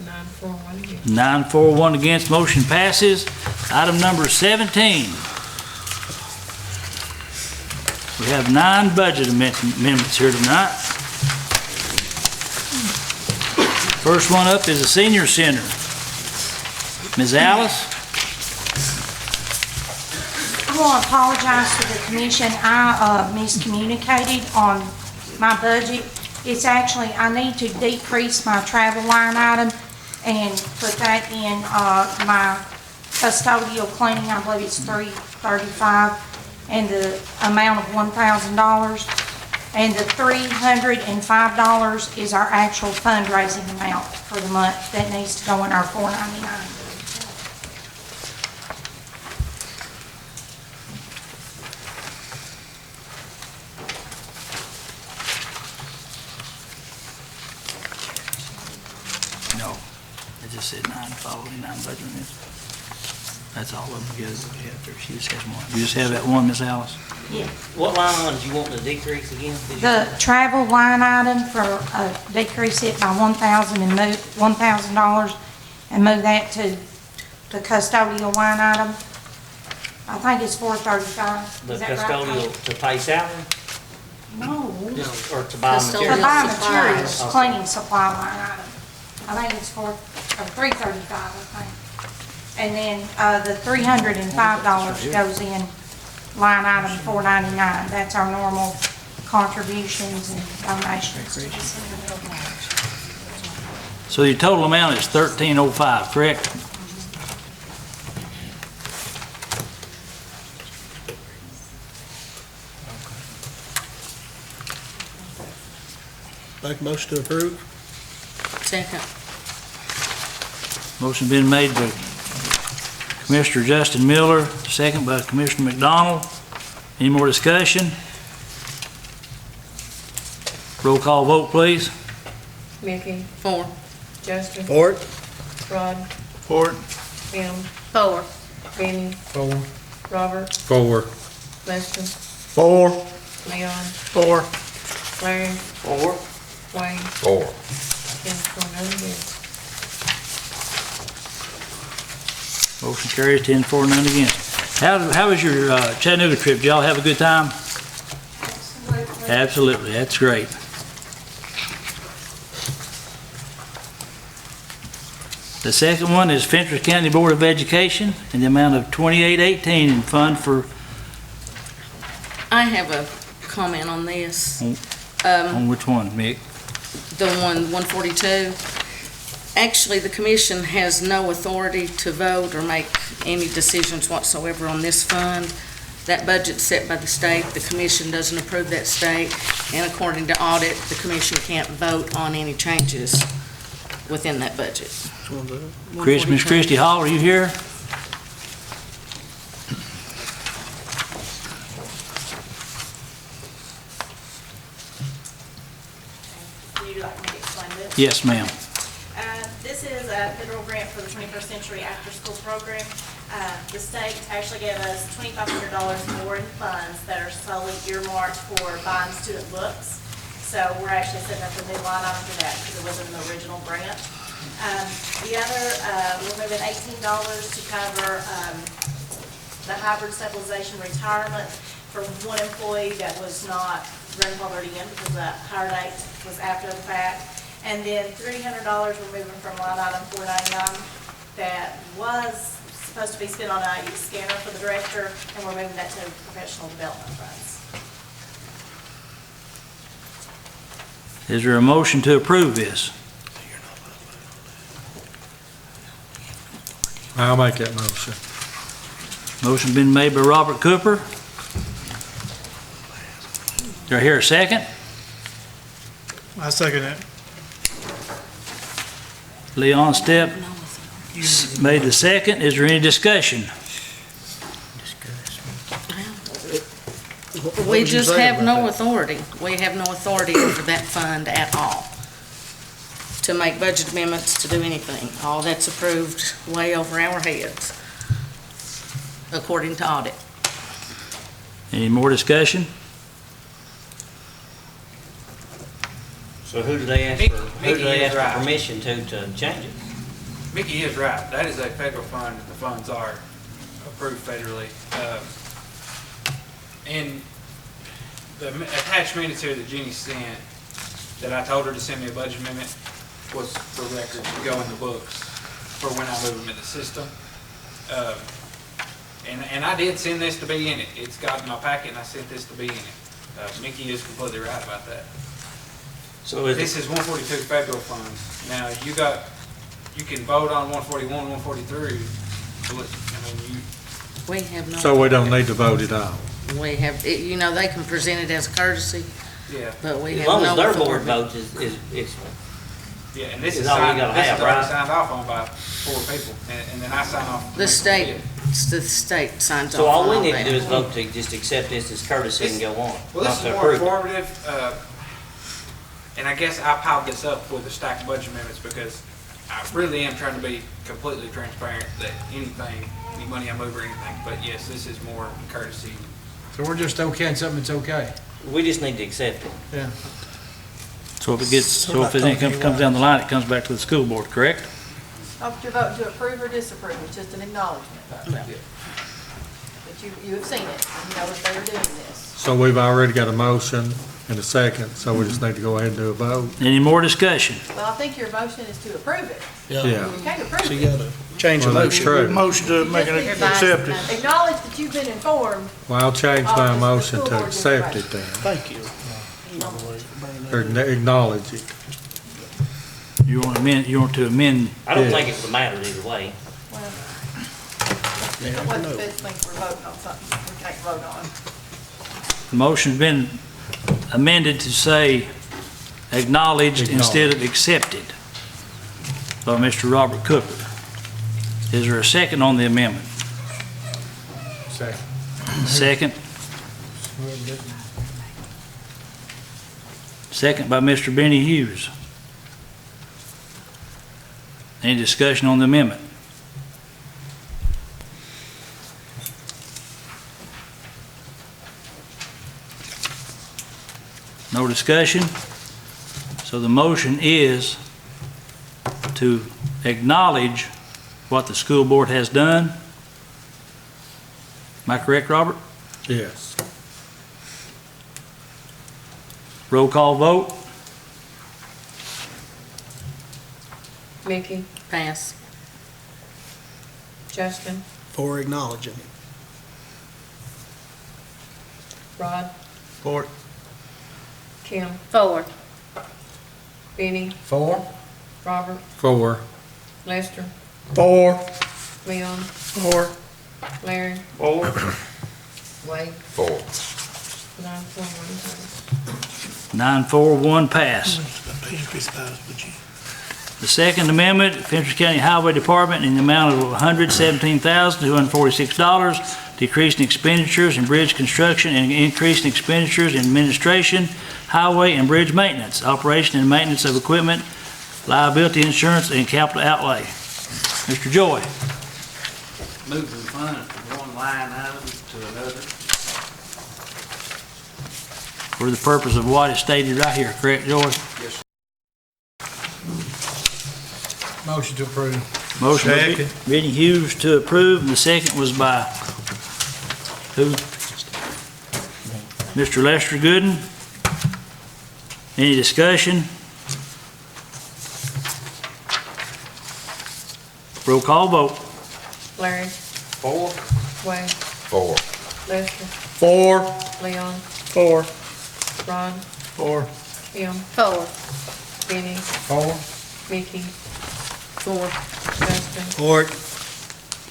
9-4-1 again. 9-4-1 against, motion passes. Item number 17. We have 9 budget amendments here tonight. First one up is the senior center. Ms. Alice? I want to apologize to the commission. I miscommunicated on my budget. It's actually, I need to decrease my travel line item and put that in my custodial cleaning. I believe it's $335, and the amount of $1,000. And the $305 is our actual fundraising amount for the month that needs to go in our $499. No. It just said 9 following 9 budget amendments. That's all of them together. She just has one. You just have that one, Ms. Alice? Yeah. What line items you want to decrease again? Did you The say? travel line item for, decrease it by $1,000 and move, $1,000 and move that to the custodial line item. I think it's $435. The Is that right? custodial to pay salary? No. Just, or to buy Custodial. To materials? buy supplies. materials, cleaning supply line item. I think it's $335, I think. And then, the $305 goes in line item 499. That's our normal contributions and donations. So your total amount is 1,305, correct? Make a motion to approve. Second. Motion been made by Commissioner Justin Miller, second by Commissioner McDonald. Any more discussion? Roll call vote, please. Mickey, 4. Justin, For it. Rod, For it. Kim, 4. Benny, 4. Robert, 4. Lester, 4. Leon, 4. Larry, 4. Wayne, 4. 10 for none against. Motion carries 10-4, none against. How was your Chattanooga trip? Did y'all have a good time? Absolutely, that's great. The second one is Fentress County Board of Education in the amount of $2818 in fund for, I have a comment on this. on which one, Mick? The 142. Actually, the commission has no authority to vote or make any decisions whatsoever on this fund. That budget's set by the state. The commission doesn't approve that state. And according to audit, the commission can't vote on any changes within that budget. Miss Christie Hall, are you here? Would you like me to explain this? Yes, ma'am. This is a federal grant for the 21st Century After School Program. The state actually gave us $2,500 more in funds that are solely earmarked for buying student books. So we're actually setting up a new line item for that because it wasn't an original grant. The other, we're moving $18 to cover the hybrid stabilization retirement for one employee that was not grandfathered in because the hire date was after the fact. And then $300 we're moving from line item 499 that was supposed to be spent on a scanner for the director, and we're moving that to professional development funds. Is there a motion to approve this? I'll make that motion. Motion been made by Robert Cooper. Do I hear a second? I second it. Leon Stepp made the second. Is there any discussion? We just have no authority. We have no authority over that fund at all to make budget amendments, to do anything. All that's approved way over our heads, according to audit. Any more discussion? So who do they ask for, who do they ask for permission to change it? Mickey is right. That is a federal fund. The funds are approved federally. And the attached minutes here that Jeannie sent, that I told her to send me a budget amendment, was for records to go in the books for when I move them in the system. And I did send this to be in it. It's got in my packet, and I sent this to be in it. Mickey is completely right about that. So this is 142 federal funds. Now, you can vote on 141, 143. We have no. So we don't need to vote at all. We have, you know, they can present it as a courtesy. Yeah. But we As have no long as their authority. board votes is Yeah, and this is is all you signed, gotta this have, is already right? signed off on by 4 people, and then I sign off. The state signs off So all on we need that. to do is vote to just accept this as courtesy and go on. Well, not this to is more approve it. informative, and I guess I piled this up with a stack of budget amendments because I really am trying to be completely transparent that any money I move or anything, but yes, this is more courtesy So we're just okaying something that's okay? We just need to accept it. Yeah. So if it comes down the line, it comes back to the school board, correct? Not that you're voting to approve or disapprove, it's just an acknowledgement. That you have seen it, you know that they are doing this. So we've already got a motion and a second, so we just need to go ahead and do a vote. Any more discussion? Well, I think your motion is to approve it. Yeah. You can't approve So it. you gotta change the Well, that's motion. true. Motion to make it accept it. Acknowledge that you've been informed. Well, I'll change my Office of motion School to Board accept it Information. then, Thank you. or acknowledge it. You want to amend? I don't Yeah. think it would matter either way. Well, what's the best thing for voting on something we can't vote on? The motion's been amended to say acknowledged instead of accepted by Mr. Robert Cooper. Is there a second on the amendment? Second. Second? Second by Mr. Benny Hughes. Any discussion on the amendment? No discussion? So the motion is to acknowledge what the school board has done. Am I correct, Robert? Yes. Roll call vote? Mickey, Pass. Justin, For acknowledging it. Rod, For it. Kim, 4. Benny, 4? Robert, 4. Lester, 4. Leon, 4. Larry, 4. Wade, 4. 9-4, 9-4-1 pass. The Second Amendment, Fentress County Highway Department in the amount of $117,246, decreasing expenditures in bridge construction and increasing expenditures in administration, highway and bridge maintenance, operation and maintenance of equipment, liability insurance, and capital outlay. Mr. Joy. Moving funds from one line item to another. For the purpose of what is stated right here, correct, Joy? Yes. Motion to approve. Motion by Benny Hughes to approve, and the second was by who? Mr. Lester Gooden. Any discussion? Roll call vote. Larry, 4. Wade, 4. Lester, 4. Leon, 4. Rod, 4. Kim, 4. Benny, 4? Mickey, 4. Justin, For it.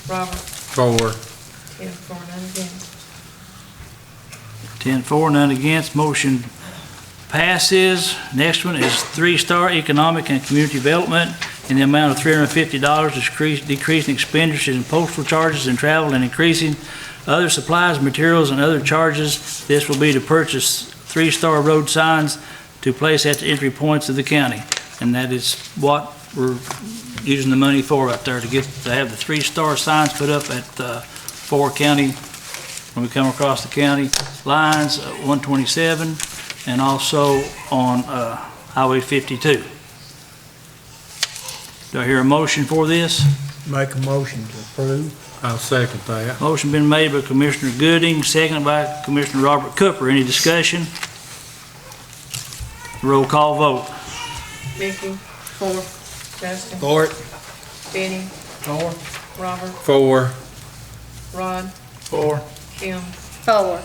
Robert, 4. 10-4, none against. 10-4, none against, motion passes. Next one is 3-Star Economic and Community Development in the amount of $350, decreasing expenditures in postal charges and travel, and increasing other supplies, materials, and other charges. This will be to purchase 3-Star road signs to place at the entry points of the county. And that is what we're using the money for right there, to have the 3-Star signs put up at 4 county, when we come across the county lines, 127, and also on Highway 52. Do I hear a motion for this? Make a motion to approve. I'll second that. Motion been made by Commissioner Gooding, seconded by Commissioner Robert Cooper. Any discussion? Roll call vote. Mickey, 4. Justin, For it. Benny, 4? Robert, 4. Rod, 4. Kim, 4.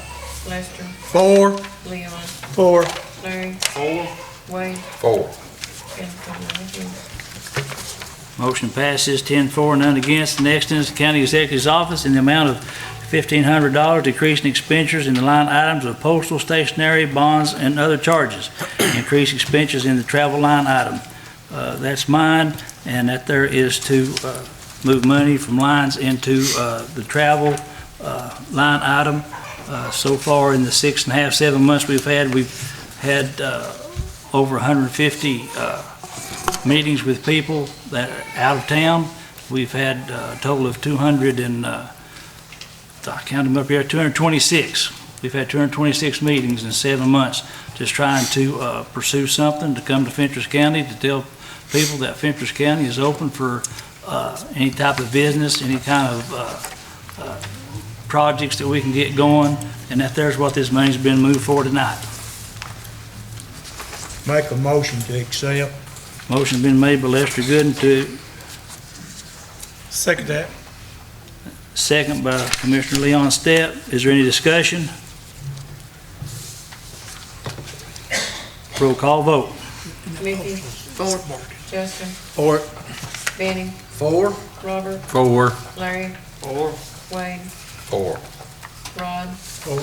Lester, 4. Leon, 4. Larry, 4. Wade, 4. 10-4, none against. Motion passes 10-4, none against. The next is the County Executive's Office in the amount of $1,500, decreasing expenditures in the line items of postal, stationery, bonds, and other charges. Increase expenditures in the travel line item. That's mine, and that there is to move money from lines into the travel line item. So far in the 6.5, 7 months we've had over 150 meetings with people that are out of town. We've had a total of 200 and I counted them up here, 226 We've had 226 meetings in 7 months, just trying to pursue something, to come to Fentress County, to tell people that Fentress County is open for any type of business, any kind of projects that we can get going, and that there's what this money's been moved for tonight. Make a motion to accept. Motion been made by Lester Gooden to Second that. second by Commissioner Leon Stepp. Is there any discussion? Roll call vote. Mickey? Four. Justin? For it. Benny? 4. Robert? 4. Larry? 4. Wade? 4. Rod? 4.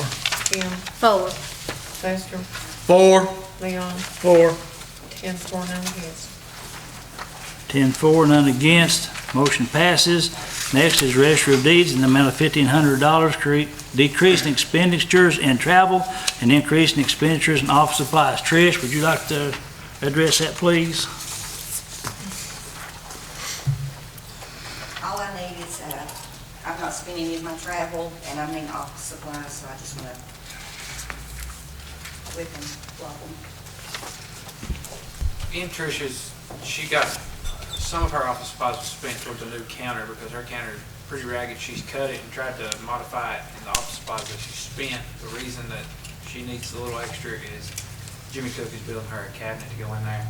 Kim? 4. Lester? 4. Leon? 4. 10 for, none against. 10 for, none against. Motion passes. Next is Register of Deeds in the amount of $1,500, decreasing expenditures in travel and increasing expenditures in office supplies. Trish, would you like to address that, please? All I need is, I've not spent any of my travel, and I mean office supplies, so I just want to whip them, flop them. In Trish's, she got, some of her office supplies was spent towards a new counter because her counter is pretty ragged. She's cut it and tried to modify it in the office supplies that she spent. The reason that she needs a little extra is Jimmy Cook is building her a cabinet to go in there.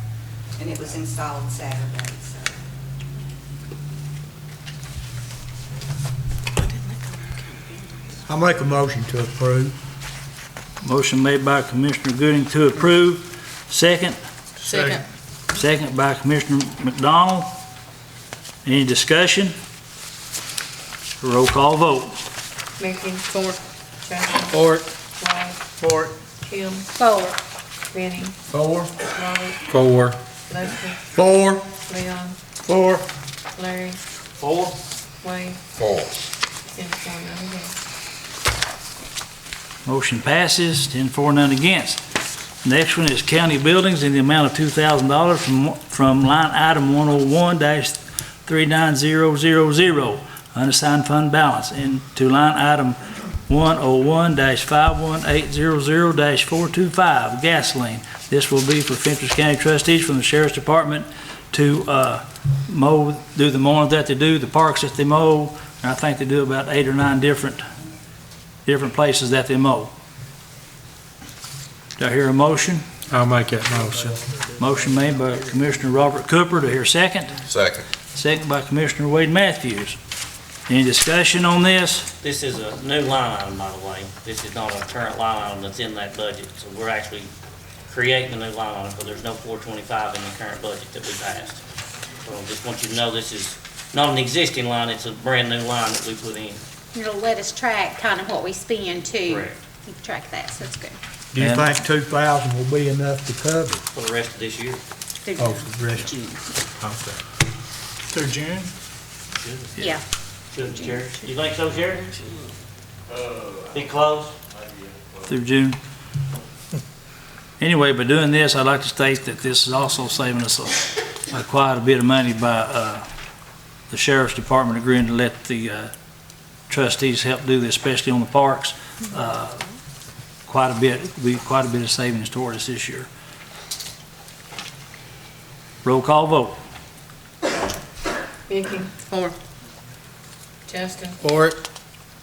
And it was installed Saturday, so. I make a motion to approve. Motion made by Commissioner Gooding to approve. Second. Second. Second by Commissioner McDonald. Any discussion? Roll call vote. Mickey? 4. Justin? For it. Wade? For it. Kim? 4. Benny? 4. Robert? 4. Lester? 4. Leon? 4. Larry? 4. Wade? 4. 10 for, none against. Motion passes, 10 for, none against. Next one is county buildings in the amount of $2,000 from line item 101-39000, unassigned fund balance, into line item 101-51800-425, gasoline. This will be for Fentress County trustees from the Sheriff's Department to do the mowing that they do, the parks that they mow, and I think they do about 8 or 9 different places that they mow. Do I hear a motion? I'll make that motion. Motion made by Commissioner Robert Cooper. Do I hear a second? Second. Second by Commissioner Wade Matthews. Any discussion on this? This is a new line item, by the way. This is not a current line item that's in that budget. So we're actually creating a new line item, because there's no 425 in the current budget that we passed. So I just want you to know this is not an existing line, it's a brand new line that we put in. It'll let us track kind of what we spend too. Correct. You can track that, so it's good. Do you think 2,000 will be enough to cover? For the rest of this year. Oh, for the rest. June. Okay. Through June? Yeah. Good, Jared. You think so, Jared? Be close? Through June. Anyway, by doing this, I'd like to state that this is also saving us quite a bit of money by the Sheriff's Department agreeing to let the trustees help do this, especially on the parks. Quite a bit of savings toward us this year. Roll call vote. Mickey? 4. Justin? For it.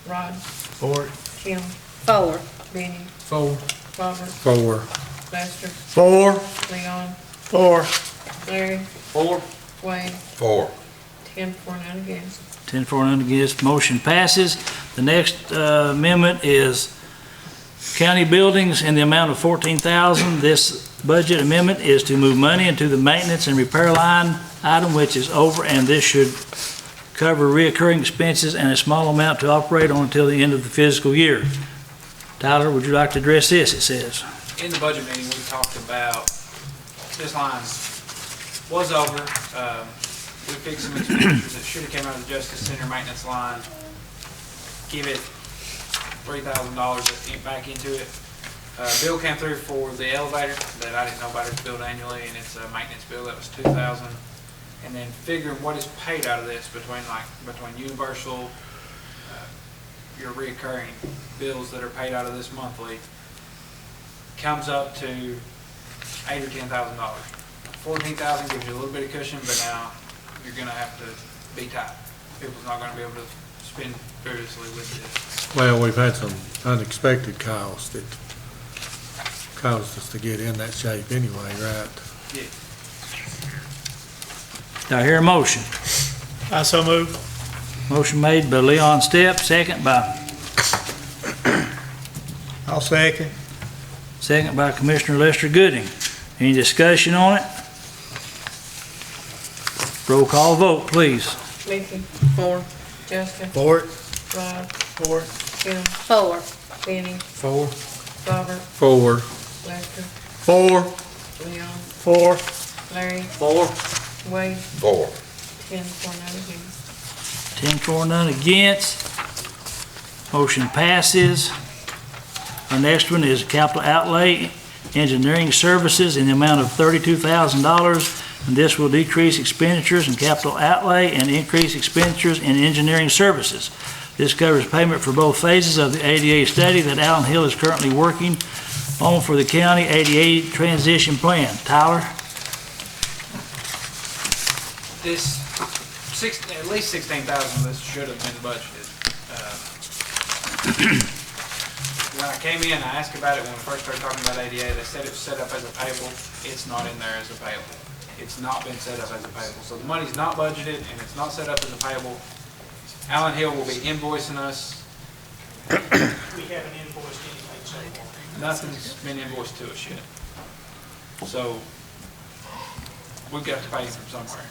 Rod? For it. Kim? 4. Benny? 4. Robert? 4. Lester? 4. Leon? 4. Larry? 4. Wade? 4. 10 for, none against. 10 for, none against. Motion passes. The next amendment is county buildings in the amount of $14,000. This budget amendment is to move money into the maintenance and repair line item, which is over, and this should cover reoccurring expenses and a small amount to operate on until the end of the fiscal year. Tyler, would you like to address this? It says. In the budget meeting, we talked about, this line was over. We fixed some expenditures that should have came out of the Justice Center maintenance line. Give it $3,000 back into it. Bill came through for the elevator that I didn't know about. It's billed annually, and it's a maintenance bill that was $2,000. And then figuring what is paid out of this between Universal, your reoccurring bills that are paid out of this monthly comes up to $8,000 or $10,000. $14,000 gives you a little bit of cushion, but now you're gonna have to be tight. People's not gonna be able to spend frivolously with this. Well, we've had some unexpected costs that caused us to get in that shape anyway, right? Yeah. Do I hear a motion? I so move. Motion made by Leon Stepp, second by, I'll second. second by Commissioner Lester Gooding. Any discussion on it? Roll call vote, please. Mickey. 4. Justin. For it. Rod. 4. Kim. 4. Benny. 4. Robert. 4. Lester. 4. Leon. 4. Larry. 4. Wade. 4. 10 for, none against. 10 for, none against. Motion passes. Our next one is capital outlay, engineering services in the amount of $32,000. And this will decrease expenditures in capital outlay and increase expenditures in engineering services. This covers payment for both phases of the ADA study that Allen Hill is currently working on for the county ADA transition plan. Tyler? This, at least $16,000 of this should have been budgeted. When I came in, I asked about it when we first started talking about ADA. They said it was set up as a payable. It's not in there as a payable. It's not been set up as a payable. So the money's not budgeted and it's not set up as a payable. Allen Hill will be invoicing us. We haven't invoiced anything so far. Nothing's been invoiced to us yet. So we've got to pay from somewhere.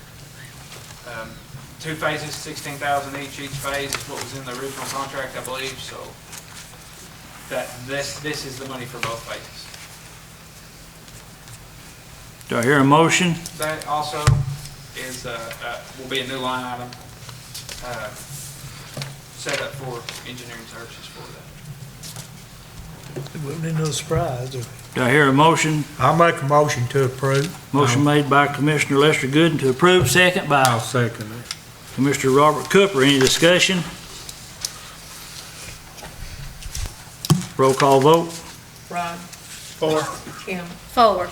2 phases, $16,000 each. Each phase is what was in the original contract, I believe. So this is the money for both phases. Do I hear a motion? That also is, will be a new line item, set up for engineering services for that. It wouldn't be no surprise. Do I hear a motion? I'll make a motion to approve. Motion made by Commissioner Lester Gooden to approve, second by I'll second it. Commissioner Robert Cooper. Any discussion? Roll call vote. Rod. 4. Kim. 4.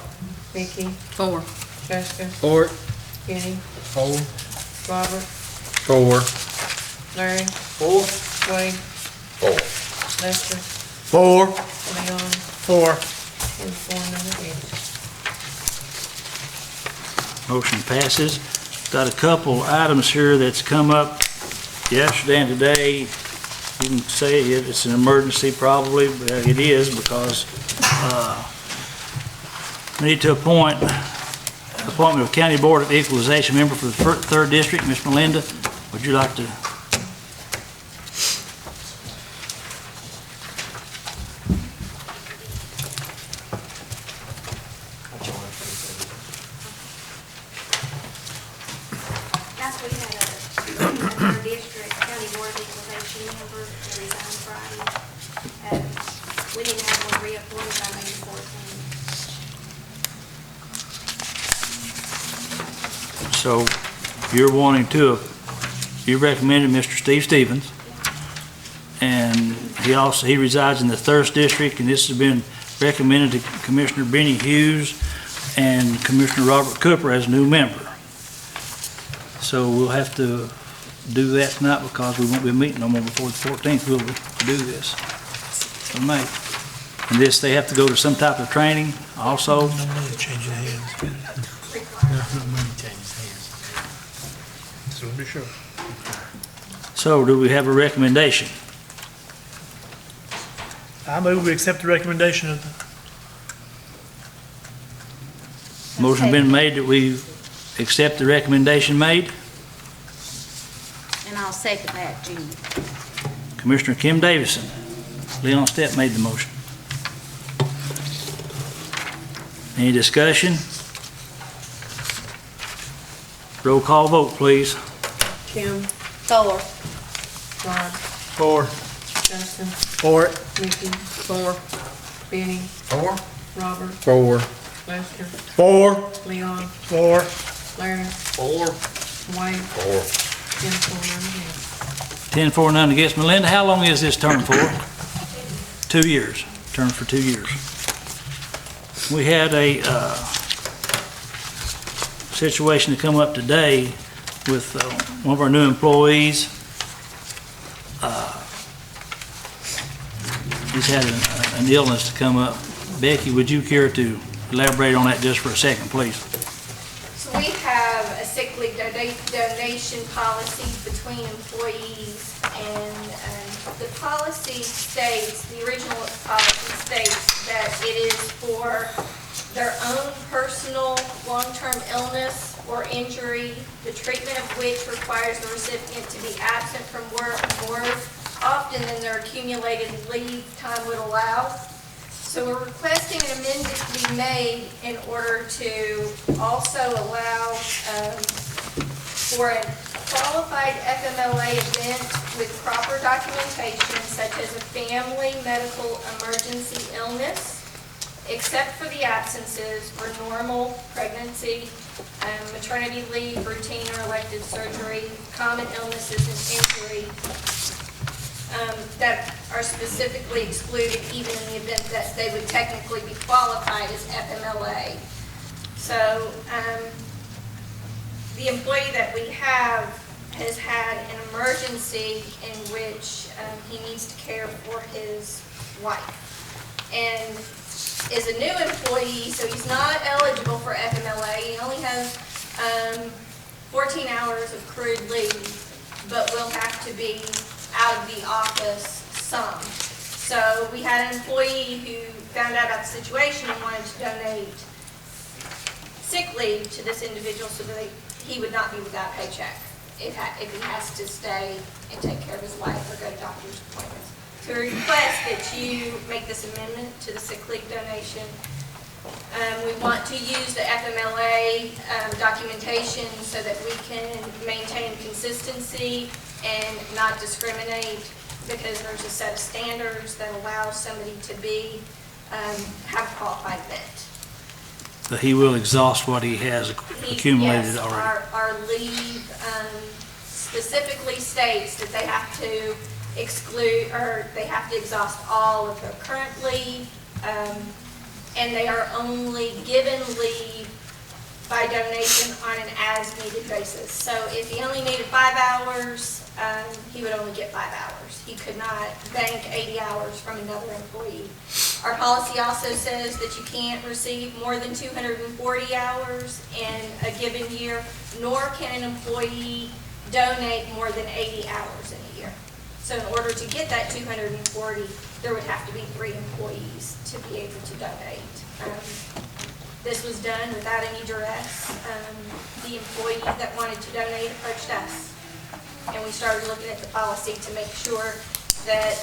Mickey. 4. Justin. 4. Kenny. 4. Robert. 4. Larry. 4. Wade. 4. Lester. 4. Leon. 4. 10 for, none against. Motion passes. Got a couple items here that's come up yesterday and today. You can say it's an emergency probably, but it is because we need to appointment of County Board of Equalization member for the 3rd District. Ms. Melinda, would you like to? Last week had another district, county board of equalization member that resigned Friday. We didn't have one reappointed by May 14th. So you're wanting to, you recommended Mr. Steve Stevens. And he resides in the 3rd District, and this has been recommended to Commissioner Benny Hughes and Commissioner Robert Cooper as new member. So we'll have to do that tonight because we won't be meeting no more before the 14th, will we, to do this? In May. And this, they have to go to some type of training also? No money changing hands. No money changing hands. Just want to be sure. So do we have a recommendation? I move we accept the recommendation of the Motion been made that we accept the recommendation made. And I'll second that, Junior. Commissioner Kim Davison. Leon Stepp made the motion. Any discussion? Roll call vote, please. Kim. 4. Rod. 4. Justin. 4. Mickey. 4. Benny. 4. Robert. 4. Lester. 4. Leon. 4. Larry. 4. Wade. 4. 10 for, none against. 10 for, none against. Melinda, how long is this term for? 2 years. Term for 2 years. We had a situation to come up today with one of our new employees. He's had an illness to come up. Becky, would you care to elaborate on that just for a second, please? So we have a sick leave donation policy between employees, and the policy states, the original policy states that it is for their own personal long-term illness or injury, the treatment of which requires the recipient to be absent from work more often than their accumulated leave time would allow. So we're requesting an amendment to be made in order to also allow for a qualified FMLA event with proper documentation, such as a family medical emergency illness, except for the absences for normal pregnancy, maternity leave, routine or elective surgery, common illnesses and injury, that are specifically excluded even in the event that they would technically be qualified as FMLA. So the employee that we have has had an emergency in which he needs to care for his wife, and is a new employee, so he's not eligible for FMLA. He only has 14 hours of accrued leave, but will have to be out of the office some. So we had an employee who found out about the situation and wanted to donate sick leave to this individual so that he would not be without paycheck if he has to stay and take care of his wife or go to doctor's appointments. So we request that you make this amendment to the sick leave donation. We want to use the FMLA documentation so that we can maintain consistency and not discriminate, because there's a set of standards that allow somebody to be have a qualified event. But he will exhaust what he has accumulated Yes, already. our leave specifically states that they have to exclude, or they have to exhaust all of their current leave, and they are only given leave by donation on an as-needed basis. So if he only needed 5 hours, he would only get 5 hours. He could not bank 80 hours from another employee. Our policy also says that you can't receive more than 240 hours in a given year, nor can an employee donate more than 80 hours in a year. So in order to get that 240, there would have to be 3 employees to be able to donate. This was done without any duress. The employee that wanted to donate approached us, and we started looking at the policy to make sure that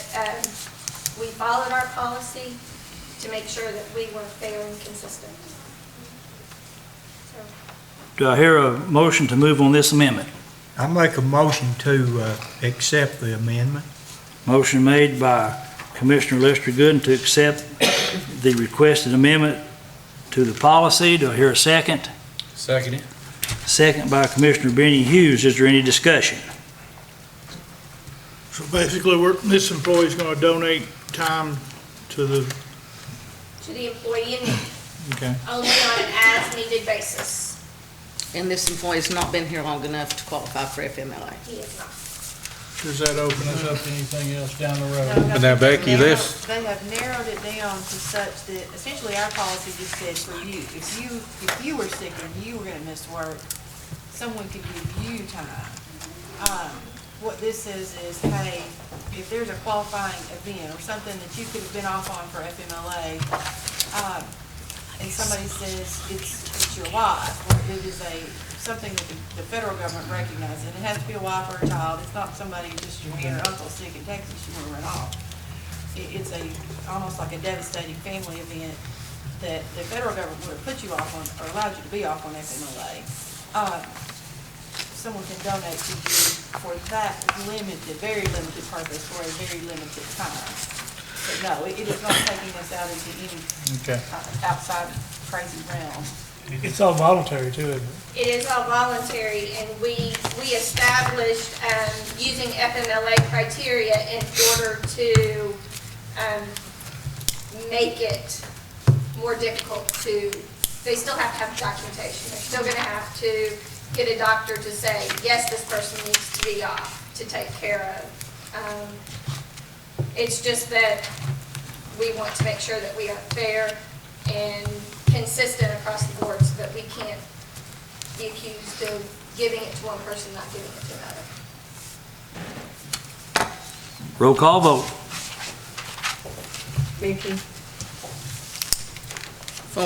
we followed our policy, to make sure that we were fair and consistent. So, Do I hear a motion to move on this amendment? I make a motion to accept the amendment. Motion made by Commissioner Lester Gooden to accept the requested amendment to the policy. Do I hear a second? Second it. Second by Commissioner Benny Hughes. Is there any discussion? So basically, this employee's gonna donate time to the, employee in need, okay. only on an as-needed basis. And this employee's not been here long enough to qualify for FMLA. He is not. Does that open us up to anything else down the road? But now, Becky, this, They have narrowed it down to such that essentially our policy just said for you, if you were sick and you were gonna miss work, someone could give you time. What this says is, hey, if there's a qualifying event or something that you could have been off on for FMLA, and somebody says it's your wife, or it is something that the federal government recognizes, and it has to be a wife or a child. It's not somebody, just your aunt or uncle sick in Texas, you want to run off. It's almost like a devastating family event that the federal government would have put you off on, or allowed you to be off on FMLA. Someone can donate to you for that limited, very limited purpose for a very limited time. But no, it is not taking us out into any Okay. outside crazy realm. It's all voluntary too, isn't it? It is all voluntary, and we established, using FMLA criteria in order to, make it more difficult to, they still have to have documentation. They're still gonna have to get a doctor to say, yes, this person needs to be off to take care of. It's just that we want to make sure that we are fair and consistent across the board so that we can't be accused of giving it to one person, not giving it to another. Roll call vote. Vicky, 4.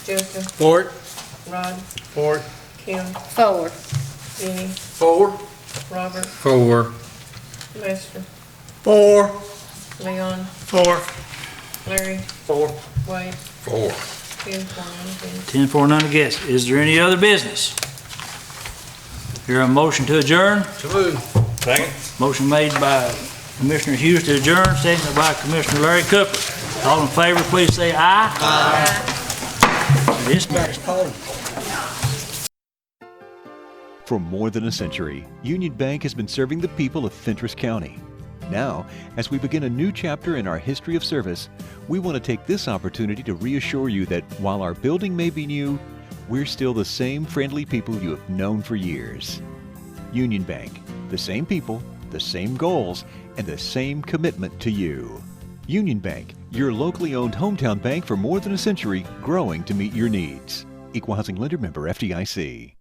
Joseph, For it? Rod, For it. Kim, 4. Jenny, 4. Robert, 4. Lester, 4. Leon, 4. Larry, 4. Wade, 4. 10 for, none against. 10 for, none against. Is there any other business? Hear a motion to adjourn? So move. Second. Motion made by Commissioner Hughes to adjourn, seconded by Commissioner Larry Cooper. All in favor, please say aye. Aye. Dispatch. For more than a century, Union Bank has been serving the people of Fentress County. Now, as we begin a new chapter in our history of service, we want to take this opportunity to reassure you that while our building may be new, we're still the same friendly people you have known for years. Union Bank, the same people, the same goals, and the same commitment to you. Union Bank, your locally owned hometown bank for more than a century, growing to meet your needs. Equal Housing Lender, member FDIC.